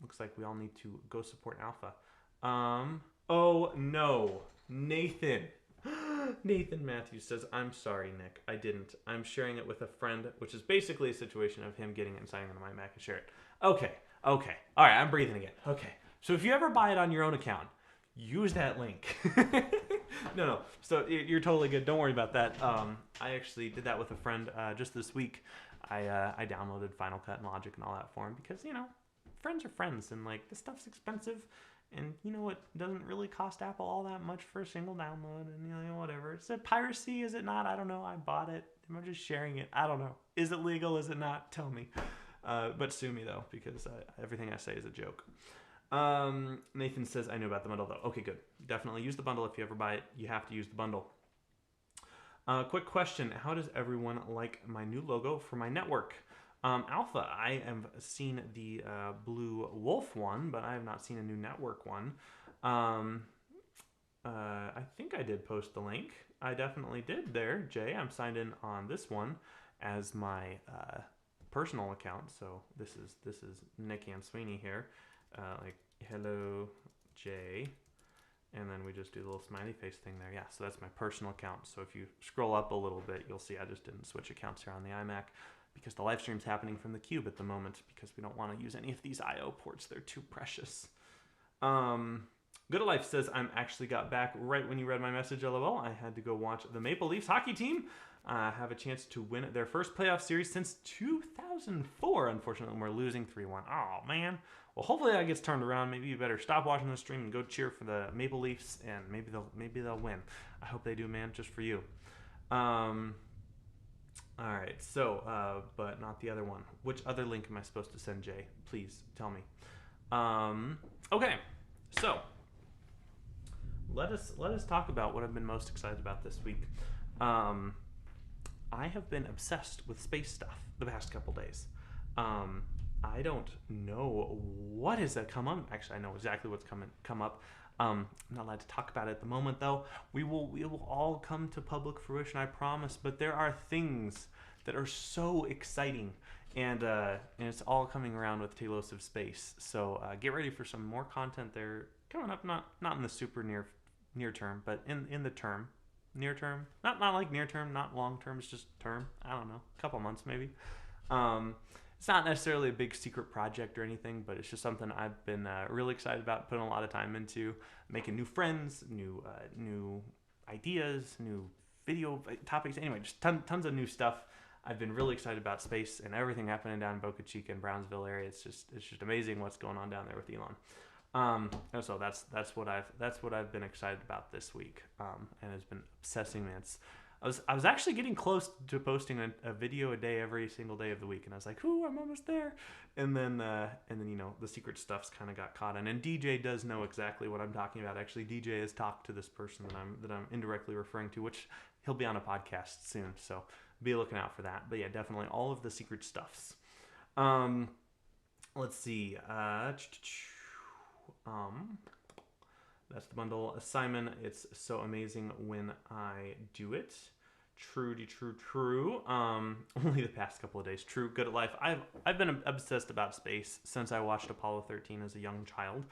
Looks like we all need to go support Alpha. Oh, no. Nathan Matthews says, I'm sorry, Nick. I didn't. I'm sharing it with a friend, which is basically a situation of him getting it and signing on my Mac and share it. Okay. All right, I'm breathing again. Okay. So if you ever buy it on your own account, use that link. No. So you're totally good. Don't worry about that. I actually did that with a friend just this week. I downloaded Final Cut and Logic and all that for him because, friends are friends, and like this stuff's expensive. And it doesn't really cost Apple all that much for a single download, and whatever. Is it piracy? Is it not? I don't know. I bought it. I'm just sharing it. I don't know. Is it legal? Is it not? Tell me. But sue me though, because everything I say is a joke. Nathan says, I knew about the bundle though. Okay, good. Definitely use the bundle. If you ever buy it, you have to use the bundle. Quick question. How does everyone like my new logo for my network? Alpha, I have seen the Blue Wolf one, but I have not seen a new network one. I think I did post the link. I definitely did there, Jay. I'm signed in on this one as my personal account. So this is Nick Ansuini here. Hello, Jay. And then we just do the little smiley face thing there. Yeah, so that's my personal account. So if you scroll up a little bit, you'll see I just didn't switch accounts here on the iMac, because the live stream's happening from the Cube at the moment, because we don't want to use any of these I/O ports. They're too precious. Good Life says, I'm actually got back right when you read my message, LOL. I had to go watch the Maple Leafs hockey team have a chance to win their first playoff series since 2004. Unfortunately, we're losing 3-1. Oh, man. Well, hopefully that gets turned around. Maybe you better stop watching the stream and go cheer for the Maple Leafs, and maybe they'll win. I hope they do, man, just for you. All right, so, but not the other one. Which other link am I supposed to send, Jay? Please tell me. Okay, so let us talk about what I've been most excited about this week. I have been obsessed with space stuff the past couple days. I don't know what has come up. Actually, I know exactly what's come up. I'm not allowed to talk about it at the moment, though. We will all come to public fruition, I promise. But there are things that are so exciting, and it's all coming around with Talos of Space. So get ready for some more content there coming up. Not in the super near term, but in the term. Near term, not like near term, not long term. It's just term. I don't know, a couple months maybe. It's not necessarily a big secret project or anything, but it's just something I've been really excited about, putting a lot of time into, making new friends, new ideas, new video topics. Anyway, just tons of new stuff. I've been really excited about space and everything happening down in Boca Chica and Brownsville area. It's just amazing what's going on down there with Elon. So that's what I've been excited about this week, and has been obsessing. Man, I was actually getting close to posting a video a day every single day of the week, and I was like, "Ooh, I'm almost there." And then the secret stuff's kind of got caught in. And DJ does know exactly what I'm talking about. Actually, DJ has talked to this person that I'm indirectly referring to, which he'll be on a podcast soon. So be looking out for that. But yeah, definitely all of the secret stuffs. Let's see. That's the bundle. Simon, it's so amazing when I do it. True. Only the past couple of days. True, good at life. I've been obsessed about space since I watched Apollo 13 as a young child.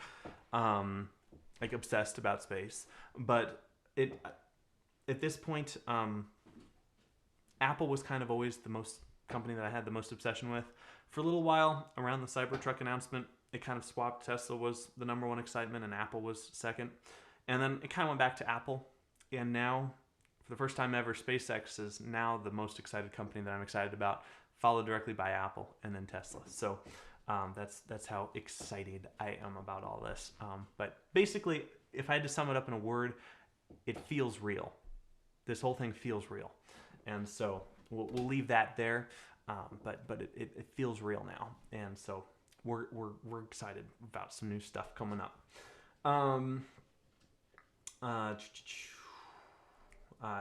Like obsessed about space. But at this point, Apple was kind of always the company that I had the most obsession with. For a little while, around the Cybertruck announcement, it kind of swapped. Tesla was the number one excitement and Apple was second. And then it kind of went back to Apple. And now, for the first time ever, SpaceX is now the most excited company that I'm excited about, followed directly by Apple and then Tesla. So that's how excited I am about all this. But basically, if I had to sum it up in a word, it feels real. This whole thing feels real. And so we'll leave that there. But it feels real now. And so we're excited about some new stuff coming up.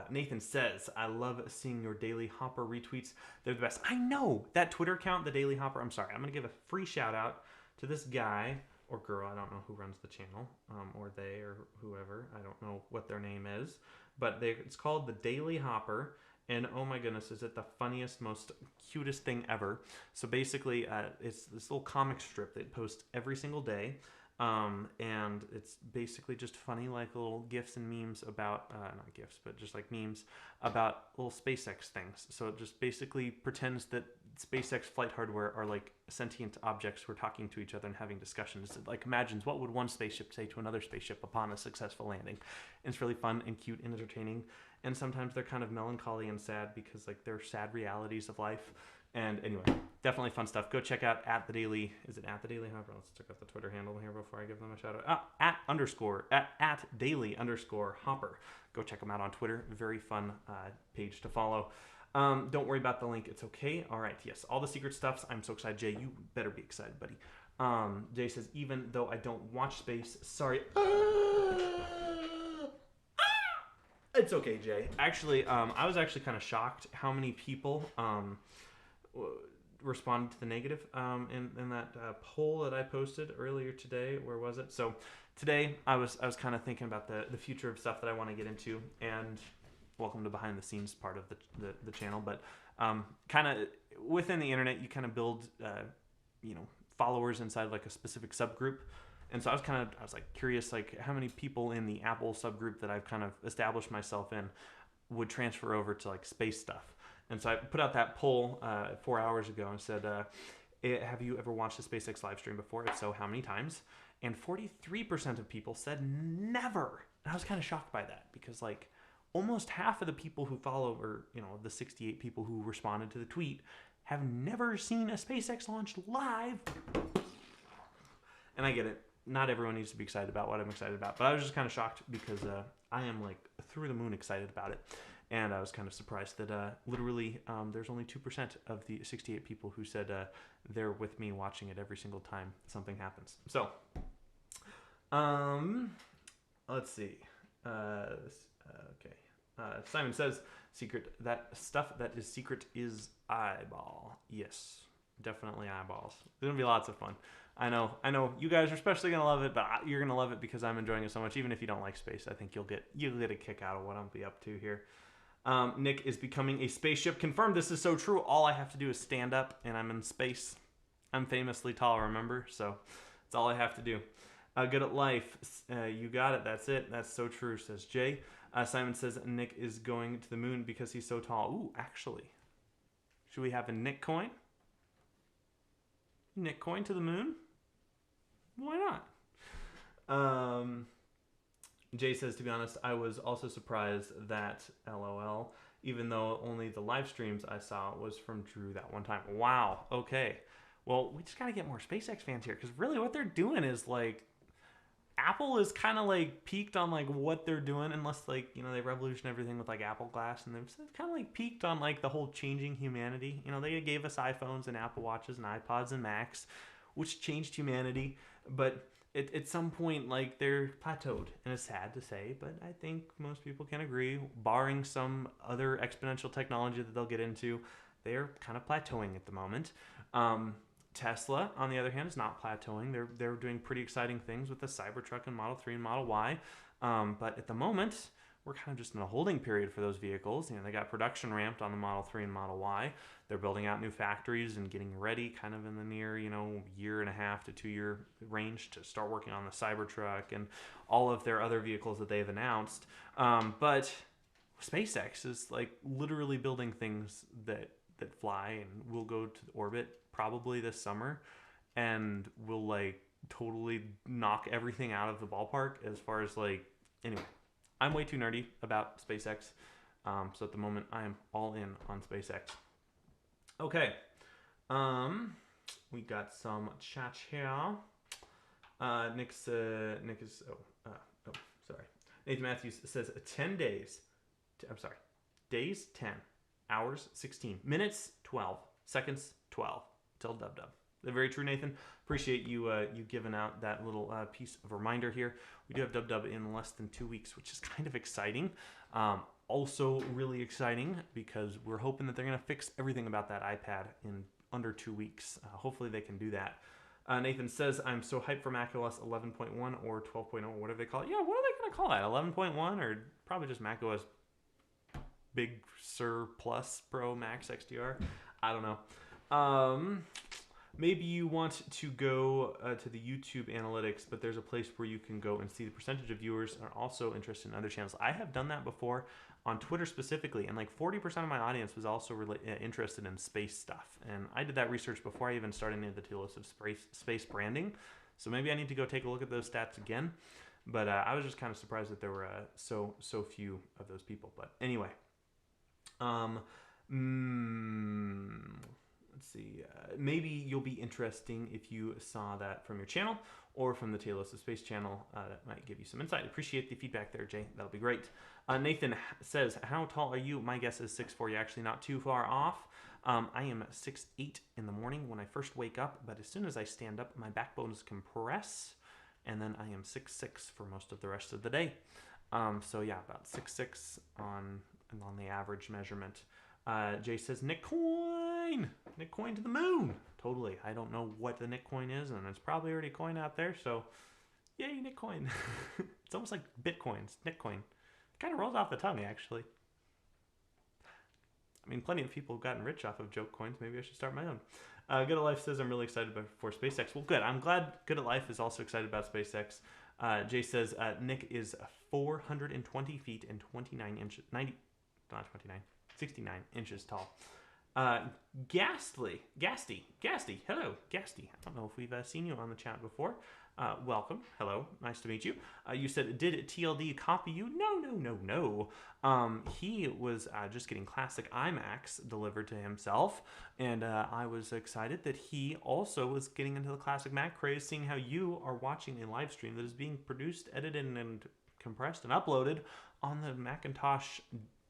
Nathan says, I love seeing your Daily Hopper retweets. They're the best. I know that Twitter account, the Daily Hopper. I'm sorry. I'm going to give a free shout out to this guy or girl. I don't know who runs the channel, or they or whoever. I don't know what their name is, but it's called the Daily Hopper. And oh my goodness, is it the funniest, most cutest thing ever? So basically, it's this little comic strip that posts every single day. And it's basically just funny, like little GIFs and memes about, not GIFs, but just like memes about little SpaceX things. So it just basically pretends that SpaceX flight hardware are like sentient objects who are talking to each other and having discussions. It like imagines what would one spaceship say to another spaceship upon a successful landing. And it's really fun and cute and entertaining. And sometimes they're kind of melancholy and sad because like they're sad realities of life. And anyway, definitely fun stuff. Go check out at the Daily. Is it at the Daily Hopper? Let's check out the Twitter handle here before I give them a shout out. At Daily_Hopper. Go check them out on Twitter. Very fun page to follow. Don't worry about the link. It's okay. All right. Yes. All the secret stuffs. I'm so excited. Jay, you better be excited, buddy. Jay says, even though I don't watch space, sorry. It's okay, Jay. Actually, I was actually kind of shocked how many people responded to the negative in that poll that I posted earlier today. Where was it? So today I was kind of thinking about the future of stuff that I want to get into, and welcome to behind the scenes part of the channel. But kind of within the internet, you kind of build followers inside like a specific subgroup. And so I was like curious, like how many people in the Apple subgroup that I've kind of established myself in would transfer over to like space stuff. And so I put out that poll 4 hours ago and said, have you ever watched a SpaceX live stream before? If so, how many times? And 43% of people said never. And I was kind of shocked by that because like almost half of the people who follow, or the 68 people who responded to the tweet, have never seen a SpaceX launch live. And I get it. Not everyone needs to be excited about what I'm excited about, but I was just kind of shocked because I am like through the moon excited about it. And I was kind of surprised that literally there's only 2% of the 68 people who said they're with me watching it every single time something happens. So, let's see. Okay. Simon says, secret, that stuff that is secret is eyeball. Yes, definitely eyeballs. There's going to be lots of fun. I know you guys are especially going to love it, but you're going to love it because I'm enjoying it so much. Even if you don't like space, I think you'll get a kick out of what I'll be up to here. Nick is becoming a spaceship. Confirmed. This is so true. All I have to do is stand up and I'm in space. I'm famously tall, remember? So that's all I have to do. Good at life. You got it. That's it. That's so true, says Jay. Simon says Nick is going to the moon because he's so tall. Ooh, actually. Should we have a Nick coin? Nick coin to the moon? Why not? Jay says, to be honest, I was also surprised that LOL, even though only the live streams I saw was from Drew that one time. Wow. Okay. Well, we just got to get more SpaceX fans here because really what they're doing is like Apple is kind of like peaked on like what they're doing, unless like, you know, they revolution everything with like Apple Glass, and they've kind of like peaked on like the whole changing humanity. You know, they gave us iPhones and Apple Watches and iPods and Macs, which changed humanity, but at some point, like, they're plateaued, and it's sad to say, but I think most people can agree, barring some other exponential technology that they'll get into, they're kind of plateauing at the moment. Tesla, on the other hand, is not plateauing. They're doing pretty exciting things with the Cybertruck and Model 3 and Model Y, but at the moment, we're kind of just in a holding period for those vehicles. You know, they got production ramped on the Model 3 and Model Y. They're building out new factories and getting ready kind of in the near, you know, 1.5 to 2 year range to start working on the Cybertruck and all of their other vehicles that they've announced. But SpaceX is like literally building things that fly and will go to orbit probably this summer and will like totally knock everything out of the ballpark as far as like, anyway. I'm way too nerdy about SpaceX, so at the moment I am all in on SpaceX. Okay, we got some chat here. Nick is sorry. Nathan Matthews says 10 days. Days 10, hours 16, minutes 12, seconds 12 till dub. Very true, Nathan. Appreciate you giving out that little piece of reminder here. We do have Dub in less than 2 weeks, which is kind of exciting. Also really exciting because we're hoping that they're going to fix everything about that iPad in under 2 weeks. Hopefully they can do that. Nathan says, I'm so hyped for macOS 11.1 or 12.0, whatever they call it. Yeah, what are they going to call that? 11.1 or probably just macOS Big Sur Plus Pro Max XDR? I don't know. Maybe you want to go to the YouTube analytics, but there's a place where you can go and see the percentage of viewers are also interested in other channels. I have done that before on Twitter specifically, and like 40% of my audience was also interested in space stuff. And I did that research before I even started any of the tools of space branding. So maybe I need to go take a look at those stats again. But I was just kind of surprised that there were so few of those people. But anyway. Let's see, maybe you'll be interesting if you saw that from your channel or from the Talos of Space channel. That might give you some insight. Appreciate the feedback there, Jay. That'll be great. Nathan says, how tall are you? My guess is 6'4". You're actually not too far off. I am 6'8" in the morning when I first wake up, but as soon as I stand up, my backbones compress, and then I am 6'6" for most of the rest of the day. So yeah, about 6'6" on the average measurement. Jay says, Nick Coin to the moon. Totally. I don't know what the Nick Coin is, and it's probably already coin out there. So, yay, Nick Coin. It's almost like Bitcoins. Nick Coin. Kind of rolls off the tongue, actually. I mean, plenty of people have gotten rich off of joke coins. Maybe I should start my own. Good at Life says, I'm really excited for SpaceX. Well, good. I'm glad Good at Life is also excited about SpaceX. Jay says, Nick is 420 feet and 29 inches. 69 inches tall. Gasty, hello, Gasty. I don't know if we've seen you on the chat before. Welcome, hello, nice to meet you. You said, did TLD copy you? No. He was just getting classic iMacs delivered to himself, and I was excited that he also was getting into the classic Mac craze, seeing how you are watching a live stream that is being produced, edited, and compressed and uploaded on the Macintosh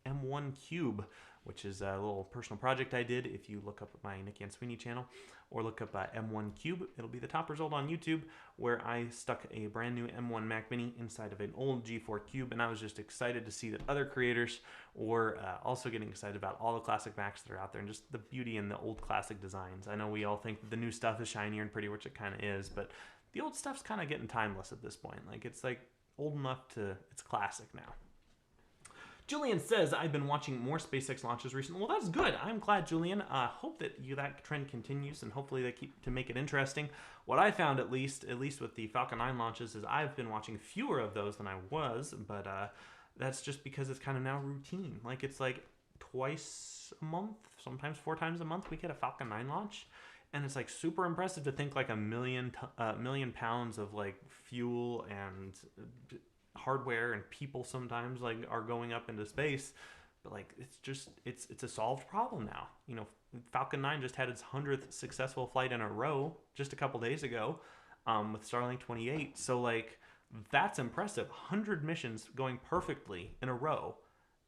M1 Cube, which is a little personal project I did. If you look up my Nick Ansuini channel or look up M1 Cube, it'll be the top result on YouTube, where I stuck a brand new M1 Mac Mini inside of an old G4 Cube, and I was just excited to see that other creators were also getting excited about all the classic Macs that are out there and just the beauty in the old classic designs. I know we all think that the new stuff is shinier and pretty, which it kind of is, but the old stuff's kind of getting timeless at this point. Like, it's like old enough to, it's classic now. Julian says, I've been watching more SpaceX launches recently. Well, that's good. I'm glad, Julian. Hope that that trend continues, and hopefully they keep to make it interesting. What I found, at least with the Falcon 9 launches, is I've been watching fewer of those than I was, but that's just because it's kind of now routine. Like, it's like twice a month, sometimes 4 times a month, we get a Falcon 9 launch. And it's like super impressive to think like a million pounds of like fuel and hardware and people sometimes like are going up into space, but like it's a solved problem now. You know, Falcon 9 just had its 100th successful flight in a row just a couple days ago with Starlink 28. So like that's impressive. 100 missions going perfectly in a row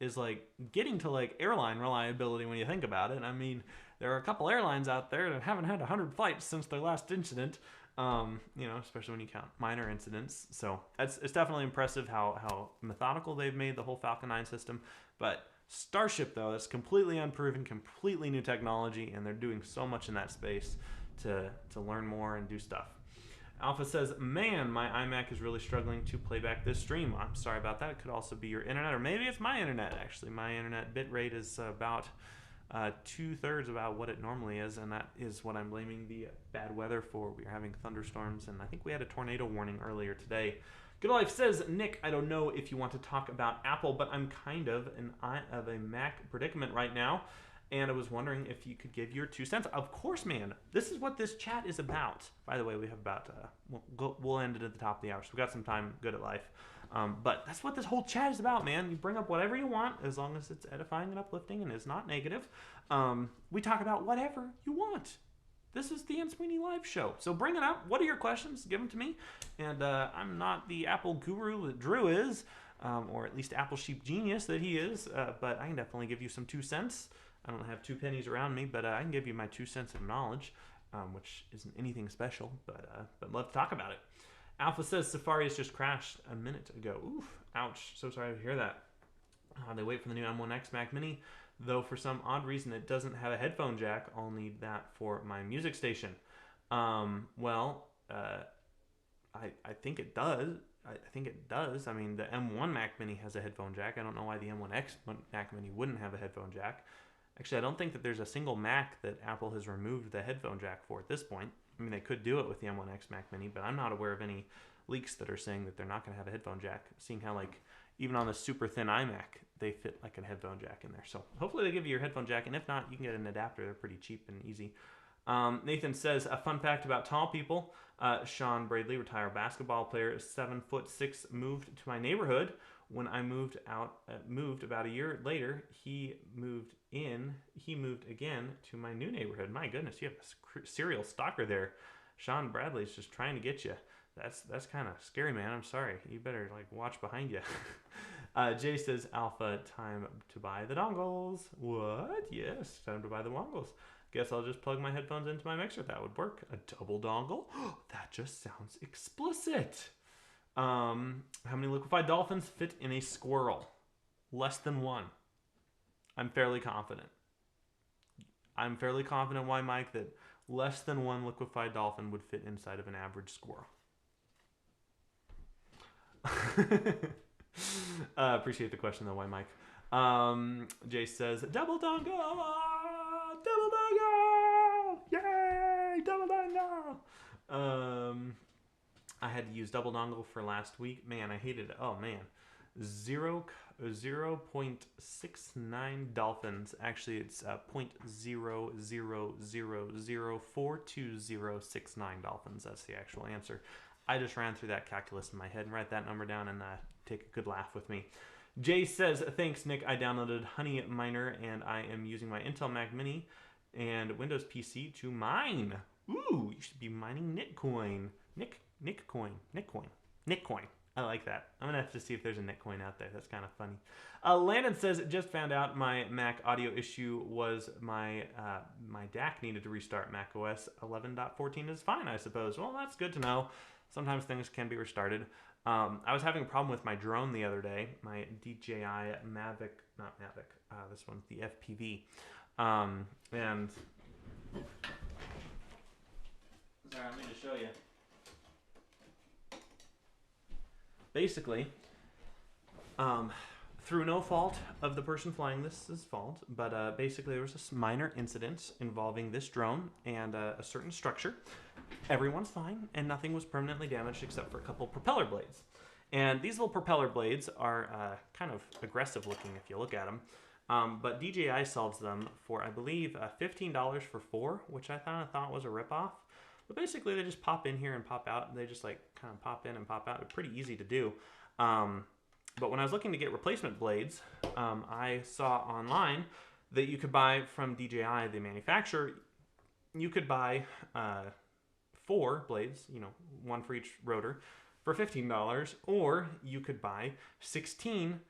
is like getting to like airline reliability when you think about it. I mean, there are a couple airlines out there that haven't had 100 flights since their last incident, you know, especially when you count minor incidents. So it's definitely impressive how methodical they've made the whole Falcon 9 system. But Starship, though, is completely unproven, completely new technology, and they're doing so much in that space to learn more and do stuff. Alpha says, man, my iMac is really struggling to play back this stream. I'm sorry about that. It could also be your internet, or maybe it's my internet, actually. My internet bit rate is about 2/3 about what it normally is, and that is what I'm blaming the bad weather for. We are having thunderstorms, and I think we had a tornado warning earlier today. Good Life says, Nick, I don't know if you want to talk about Apple, but I'm kind of a Mac predicament right now, and I was wondering if you could give your 2 cents. Of course, man. This is what this chat is about. By the way, we have about, we'll end it at the top of the hour, so we've got some time. Good at life. But that's what this whole chat is about, man. You bring up whatever you want, as long as it's edifying and uplifting and is not negative. We talk about whatever you want. This is the Ansuini Live show. So bring it up. What are your questions? Give them to me. And I'm not the Apple guru that Drew is, or at least Apple sheep genius that he is, but I can definitely give you some 2 cents. I don't have 2 pennies around me, but I can give you my 2 cents of knowledge, which isn't anything special, but love to talk about it. Alpha says Safari has just crashed a minute ago. Oof, ouch. So sorry to hear that. They wait for the new M1X Mac Mini, though for some odd reason it doesn't have a headphone jack. I'll need that for my music station. I think it does. I think it does. I mean, the M1 Mac Mini has a headphone jack. I don't know why the M1X Mac Mini wouldn't have a headphone jack. Actually, I don't think that there's a single Mac that Apple has removed the headphone jack for at this point. I mean, they could do it with the M1X Mac Mini, but I'm not aware of any leaks that are saying that they're not going to have a headphone jack, seeing how, like, even on the super thin iMac, they fit, like, a headphone jack in there. So hopefully they give you your headphone jack, and if not, you can get an adapter. They're pretty cheap and easy. Nathan says, a fun fact about tall people. Sean Bradley, retired basketball player, 7'6", moved to my neighborhood. When I moved about a year later, he moved again to my new neighborhood. My goodness, you have a serial stalker there. Sean Bradley's just trying to get you. That's kind of scary, man. I'm sorry. You better like watch behind you. Jay says, Alpha, time to buy the dongles. What? Yes, time to buy the dongles. Guess I'll just plug my headphones into my mixer. That would work. A double dongle? That just sounds explicit. How many liquefied dolphins fit in a squirrel? Less than 1. I'm fairly confident. Why, Mike, that less than 1 liquefied dolphin would fit inside of an average squirrel. Appreciate the question, though, why, Mike. Jay says, double dongle! Double dongle! Yay! Double dongle! I had to use double dongle for last week. Man, I hated it. Oh, man. 0.69 dolphins. Actually, it's 0.000042069 dolphins. That's the actual answer. I just ran through that calculus in my head and write that number down and take a good laugh with me. Jay says, thanks, Nick. I downloaded Honey Miner, and I am using my Intel Mac Mini and Windows PC to mine. Ooh, you should be mining Nitcoin. Nickcoin. I like that. I'm gonna have to see if there's a Netcoin out there. That's kind of funny. Landon says, just found out my Mac audio issue was my DAC needed to restart. Mac OS 11.14 is fine, I suppose. Well, that's good to know. Sometimes things can be restarted. I was having a problem with my drone the other day, my DJI Mavic, not Mavic, this one, the FPV. And sorry, let me just show you. Basically, through no fault of the person flying this fault, but basically there was a minor incident involving this drone and a certain structure. Everyone's fine, and nothing was permanently damaged except for a couple propeller blades. And these little propeller blades are kind of aggressive looking if you look at them. But DJI sells them for, I believe, $15 for 4, which I kind of thought was a ripoff. But basically, they just pop in here and pop out. And they just like kind of pop in and pop out. It's pretty easy to do. But when I was looking to get replacement blades, I saw online that you could buy from DJI, the manufacturer, you could buy 4 blades, you know, one for each rotor, for $15, or you could buy 16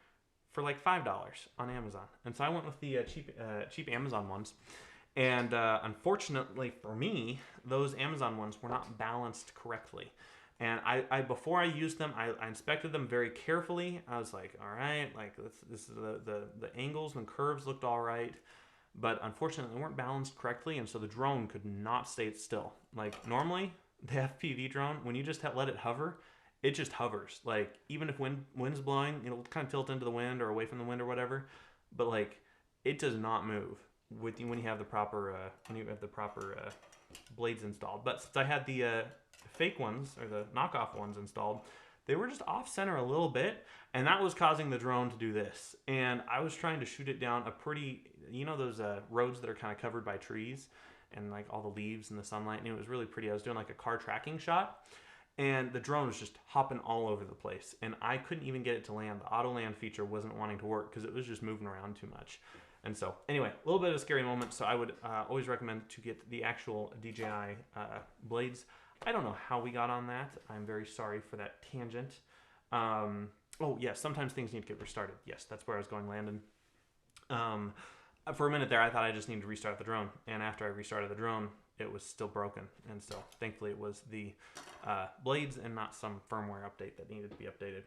for like $5 on Amazon. And so I went with the cheap Amazon ones. And unfortunately for me, those Amazon ones were not balanced correctly. And I before I used them, I inspected them very carefully. I was like, all right, like this is the angles and curves looked all right. But unfortunately, they weren't balanced correctly, and so the drone could not stay still. Like normally, the FPV drone, when you just let it hover, it just hovers. Like even if wind's blowing, it'll kind of tilt into the wind or away from the wind or whatever. But like it does not move when you have the proper blades installed. But since I had the fake ones or the knockoff ones installed, they were just off center a little bit, and that was causing the drone to do this. And I was trying to shoot it down a pretty, you know, those roads that are kind of covered by trees and like all the leaves and the sunlight, and it was really pretty. I was doing like a car tracking shot, and the drone was just hopping all over the place, and I couldn't even get it to land. The auto land feature wasn't wanting to work because it was just moving around too much. And so anyway, a little bit of a scary moment, so I would always recommend to get the actual DJI blades. I don't know how we got on that. I'm very sorry for that tangent. Oh, yes, sometimes things need to get restarted. Yes, that's where I was going, Landon. For a minute there, I thought I just needed to restart the drone. And after I restarted the drone, it was still broken. And so thankfully it was the blades and not some firmware update that needed to be updated.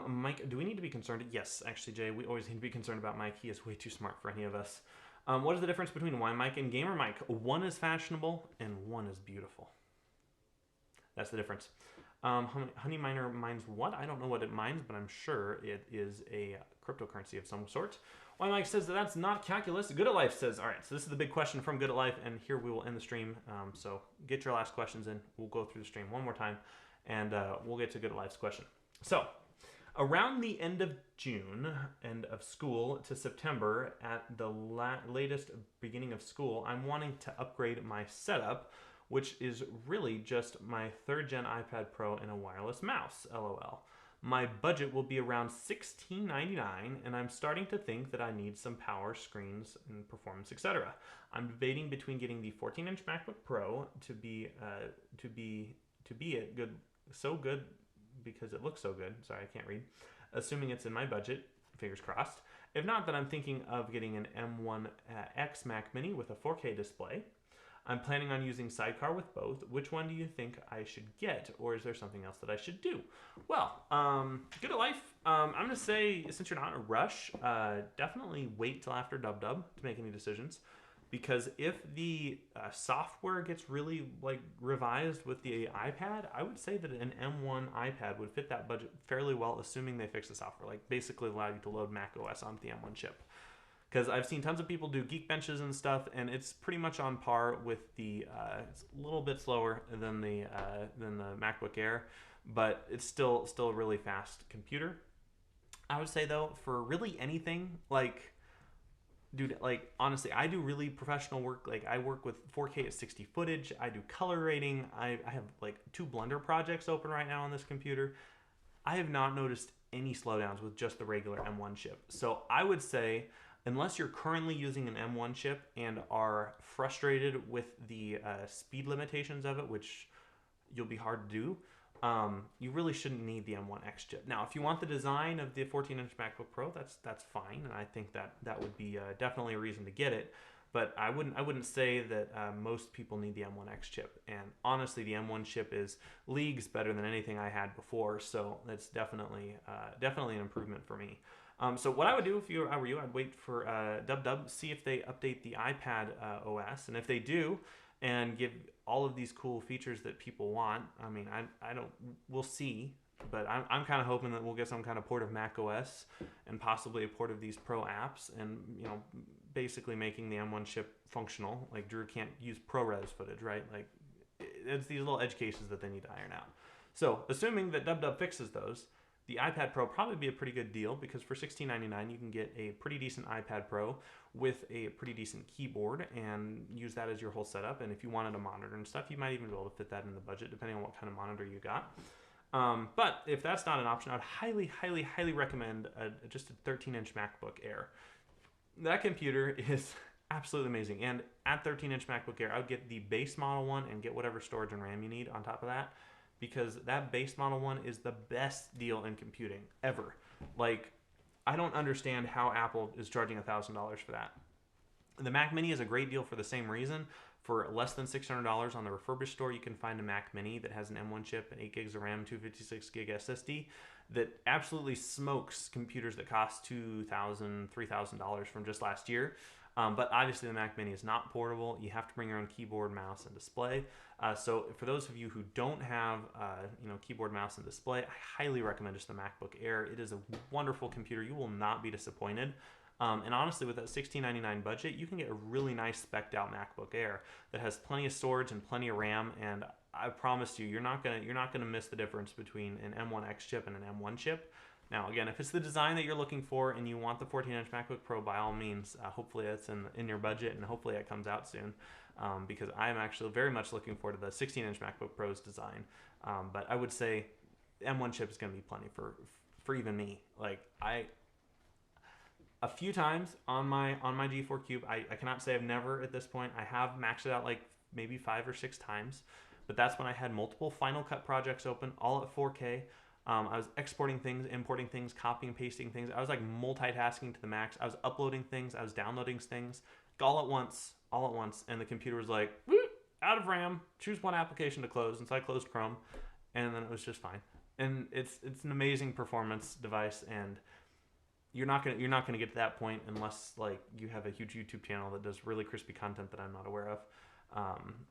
Mike, do we need to be concerned? Yes, actually, Jay, we always need to be concerned about Mike. He is way too smart for any of us. What is the difference between Wine Mike and Gamer Mike? One is fashionable and one is beautiful. That's the difference. Honey Miner mines what? I don't know what it mines, but I'm sure it is a cryptocurrency of some sort. Why Mike says that that's not calculus. Good at Life says, all right, so this is the big question from Good at Life, and here we will end the stream. So get your last questions in. We'll go through the stream one more time, and we'll get to Good at Life's question. So around the end of June, end of school, to September, at the latest beginning of school, I'm wanting to upgrade my setup, which is really just my 3rd gen iPad Pro and a wireless mouse, LOL. My budget will be around $16.99, and I'm starting to think that I need some power, screens, and performance, etc. I'm debating between getting the 14-inch MacBook Pro to be it good, so good because it looks so good. Sorry, I can't read. Assuming it's in my budget, fingers crossed. If not, then I'm thinking of getting an M1X Mac Mini with a 4K display. I'm planning on using Sidecar with both. Which one do you think I should get, or is there something else that I should do? Well, Good at Life, I'm going to say, since you're not in a rush, definitely wait till after Dub to make any decisions, because if the software gets really like revised with the iPad, I would say that an M1 iPad would fit that budget fairly well, assuming they fix the software, like basically allow you to load Mac OS onto the M1 chip. Because I've seen tons of people do Geekbenches and stuff, and it's pretty much on par with the. It's a little bit slower than the MacBook Air, but it's still a really fast computer. I would say though, for really anything, like, dude, like honestly, I do really professional work. Like I work with 4K at 60 footage. I do color grading. I have like 2 Blender projects open right now on this computer. I have not noticed any slowdowns with just the regular M1 chip. So I would say, unless you're currently using an M1 chip and are frustrated with the speed limitations of it, which you'll be hard to do, you really shouldn't need the M1X chip. Now, if you want the design of the 14-inch MacBook Pro, that's fine, and I think that would be definitely a reason to get it. But I wouldn't say that most people need the M1X chip. And honestly, the M1 chip is leagues better than anything I had before, so that's definitely an improvement for me. So what I would do if I were you, I'd wait for DubDub, see if they update the iPad OS, and if they do, and give all of these cool features that people want. I mean, I don't, we'll see, but I'm kind of hoping that we'll get some kind of port of Mac OS and possibly a port of these Pro apps, and basically making the M1 chip functional. Like Drew can't use ProRes footage, right? Like it's these little edge cases that they need to iron out. So assuming that DubDub fixes those, the iPad Pro probably be a pretty good deal, because for $16.99 you can get a pretty decent iPad Pro with a pretty decent keyboard and use that as your whole setup. And if you wanted a monitor and stuff, you might even be able to fit that in the budget depending on what kind of monitor you got. But if that's not an option, I would highly recommend just a 13-inch MacBook Air. That computer is absolutely amazing. And at 13-inch MacBook Air, I would get the base model one and get whatever storage and RAM you need on top of that, because that base model one is the best deal in computing ever. Like, I don't understand how Apple is charging $1,000 for that. The Mac Mini is a great deal for the same reason. For less than $600 on the refurbished store, you can find a Mac Mini that has an M1 chip, and 8 gigs of RAM, 256 gig SSD, that absolutely smokes computers that cost $2,000, $3,000 from just last year. But obviously the Mac Mini is not portable. You have to bring your own keyboard, mouse, and display. So for those of you who don't have keyboard, mouse, and display, I highly recommend just the MacBook Air. It is a wonderful computer. You will not be disappointed. And honestly, with that $16.99 budget, you can get a really nice spec'd out MacBook Air that has plenty of storage and plenty of RAM. And I promise you, you're not gonna miss the difference between an M1X chip and an M1 chip. Now, again, if it's the design that you're looking for and you want the 14-inch MacBook Pro, by all means, hopefully it's in your budget, and hopefully it comes out soon, because I am actually very much looking forward to the 16-inch MacBook Pro's design. But I would say M1 chip is going to be plenty for even me. Like, a few times on my G4 Cube, I cannot say I've never at this point. I have maxed it out like maybe 5 or 6 times, but that's when I had multiple Final Cut projects open, all at 4K. I was exporting things, importing things, copying, pasting things. I was like multitasking to the max. I was uploading things. I was downloading things all at once. And the computer was like, out of RAM, choose one application to close. And so I closed Chrome, and then it was just fine. And it's an amazing performance device, and you're not gonna get to that point unless like you have a huge YouTube channel that does really crispy content that I'm not aware of.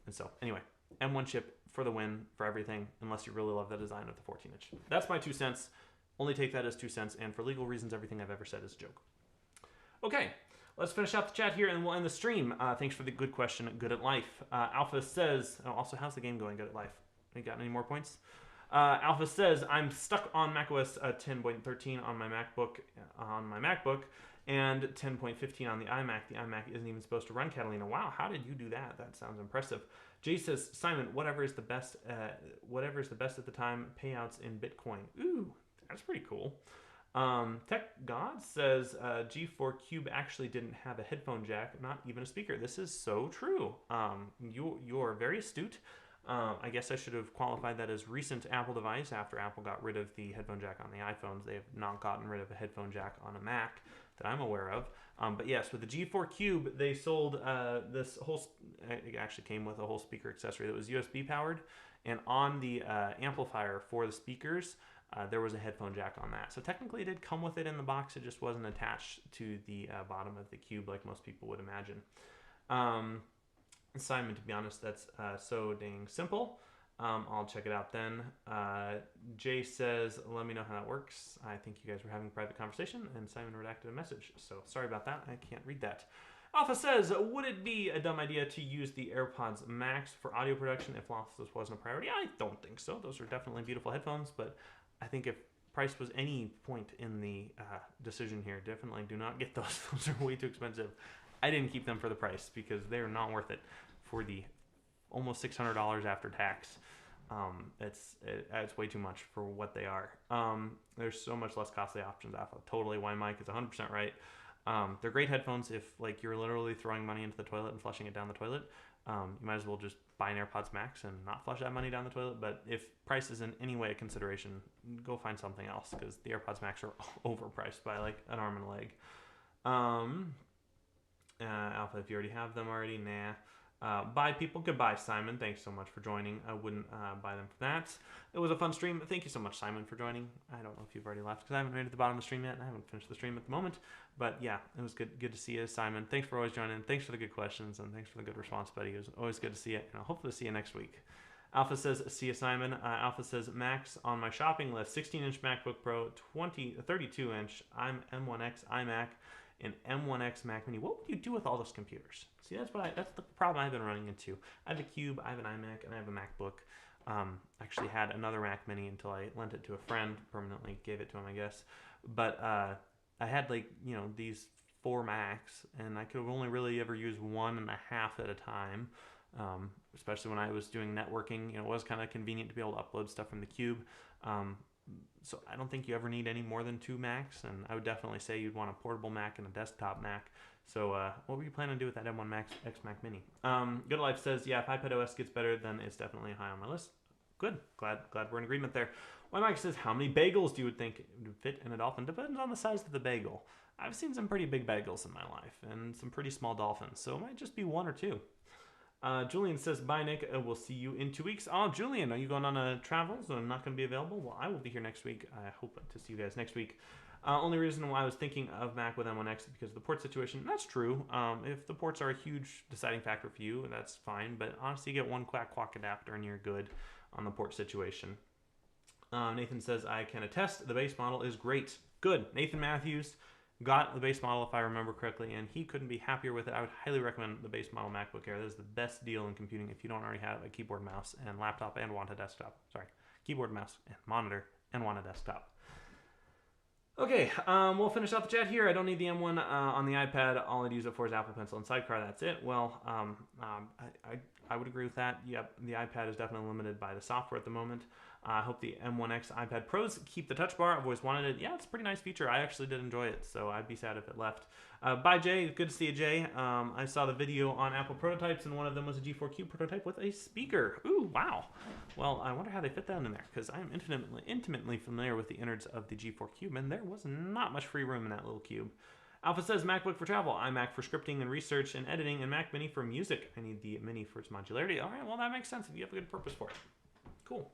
And so anyway, M1 chip for the win for everything, unless you really love the design of the 14-inch. That's my 2 cents. Only take that as 2 cents, and for legal reasons, everything I've ever said is a joke. Okay, let's finish out the chat here, and we'll end the stream. Thanks for the good question, Good at Life. Alpha says, also, how's the game going, Good at Life? You got any more points? Alpha says, I'm stuck on macOS 10.13 on my MacBook, and 10.15 on the iMac. The iMac isn't even supposed to run Catalina. Wow, how did you do that? That sounds impressive. Jay says, Simon, whatever is the best at the time, payouts in Bitcoin. Ooh, that's pretty cool. Tech God says, G4 Cube actually didn't have a headphone jack, not even a speaker. This is so true. You're very astute. I guess I should have qualified that as recent Apple device. After Apple got rid of the headphone jack on the iPhones, they have not gotten rid of a headphone jack on a Mac that I'm aware of. But yes, with the G4 Cube, they sold this whole, it actually came with a whole speaker accessory that was USB powered. And on the amplifier for the speakers, there was a headphone jack on that. So technically it did come with it in the box. It just wasn't attached to the bottom of the Cube like most people would imagine. Simon, to be honest, that's so dang simple. I'll check it out then. Jay says, let me know how that works. I think you guys were having a private conversation, and Simon redacted a message. So sorry about that. I can't read that. Alpha says, would it be a dumb idea to use the AirPods Max for audio production if lossless wasn't a priority? I don't think so. Those are definitely beautiful headphones, but I think if price was any point in the decision here, definitely do not get those. Those are way too expensive. I didn't keep them for the price because they're not worth it for the almost $600 after tax. It's way too much for what they are. There's so much less costly options. Alpha, totally. Why Mike is 100% right. They're great headphones if like you're literally throwing money into the toilet and flushing it down the toilet. You might as well just buy an AirPods Max and not flush that money down the toilet. But if price is in any way a consideration, go find something else because the AirPods Max are overpriced by like an arm and a leg. Alpha, if you already have them already, nah. Bye, people. Goodbye, Simon. Thanks so much for joining. I wouldn't buy them for that. It was a fun stream. Thank you so much, Simon, for joining. I don't know if you've already left because I haven't made it to the bottom of the stream yet, and I haven't finished the stream at the moment. But yeah, it was good to see you, Simon. Thanks for always joining. Thanks for the good questions, and thanks for the good response, buddy. It was always good to see you, and I'll hopefully see you next week. Alpha says, see you, Simon. Alpha says, Max on my shopping list, 16-inch MacBook Pro, 32-inch M1X iMac, and M1X Mac Mini. What would you do with all those computers? See, that's the problem I've been running into. I have a Cube, I have an iMac, and I have a MacBook. Actually had another Mac Mini until I lent it to a friend, permanently gave it to him, I guess. But I had like, these 4 Macs, and I could have only really ever used 1.5 at a time. Especially when I was doing networking, it was kind of convenient to be able to upload stuff from the Cube. So I don't think you ever need any more than 2 Macs, and I would definitely say you'd want a portable Mac and a desktop Mac. So what were you planning to do with that M1 X Mac Mini? Good Life says, yeah, if iPad OS gets better, then it's definitely high on my list. Good. Glad we're in agreement there. My Mike says, how many bagels do you would think would fit in a dolphin? Depends on the size of the bagel. I've seen some pretty big bagels in my life and some pretty small dolphins, so it might just be 1 or 2. Julian says, bye, Nick. We'll see you in 2 weeks. Oh, Julian, are you going on a travel? So I'm not going to be available? Well, I will be here next week. I hope to see you guys next week. Only reason why I was thinking of Mac with M1X is because of the port situation. That's true. If the ports are a huge deciding factor for you, that's fine. But honestly, you get one quack adapter and you're good on the port situation. Nathan says, I can attest the base model is great. Good. Nathan Matthews got the base model, if I remember correctly, and he couldn't be happier with it. I would highly recommend the base model MacBook Air. That is the best deal in computing if you don't already have a keyboard, mouse, and laptop and want a desktop. Sorry, keyboard, mouse, and monitor, and want a desktop. Okay, we'll finish off the chat here. I don't need the M1 on the iPad. All I'd use it for is Apple Pencil and Sidecar. That's it. Well, I would agree with that. Yep, the iPad is definitely limited by the software at the moment. I hope the M1X iPad Pros keep the touch bar. I've always wanted it. Yeah, it's a pretty nice feature. I actually did enjoy it, so I'd be sad if it left. Bye, Jay. Good to see you, Jay. I saw the video on Apple prototypes, and one of them was a G4 Cube prototype with a speaker. Ooh, wow. Well, I wonder how they fit that in there, because I'm intimately familiar with the innards of the G4 Cube, and there was not much free room in that little cube. Alpha says, MacBook for travel, iMac for scripting and research and editing, and Mac Mini for music. I need the Mini for its modularity. All right, well, that makes sense if you have a good purpose for it. Cool.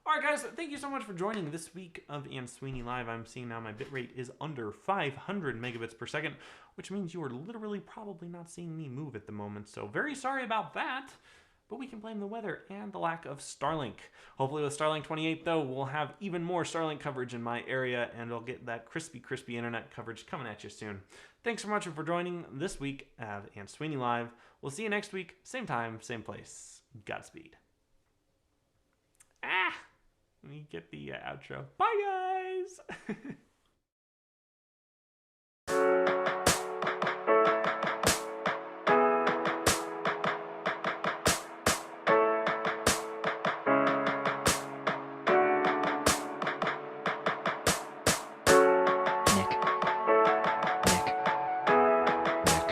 All right, guys, thank you so much for joining this week of Ansuini Live. I'm seeing now my bitrate is under 500 megabits per second, which means you are literally probably not seeing me move at the moment. So very sorry about that, but we can blame the weather and the lack of Starlink. Hopefully with Starlink 28, though, we'll have even more Starlink coverage in my area, and I'll get that crispy internet coverage coming at you soon. Thanks so much for joining this week of Ansuini Live. We'll see you next week, same time, same place. Godspeed. Let me get the outro. Bye, guys!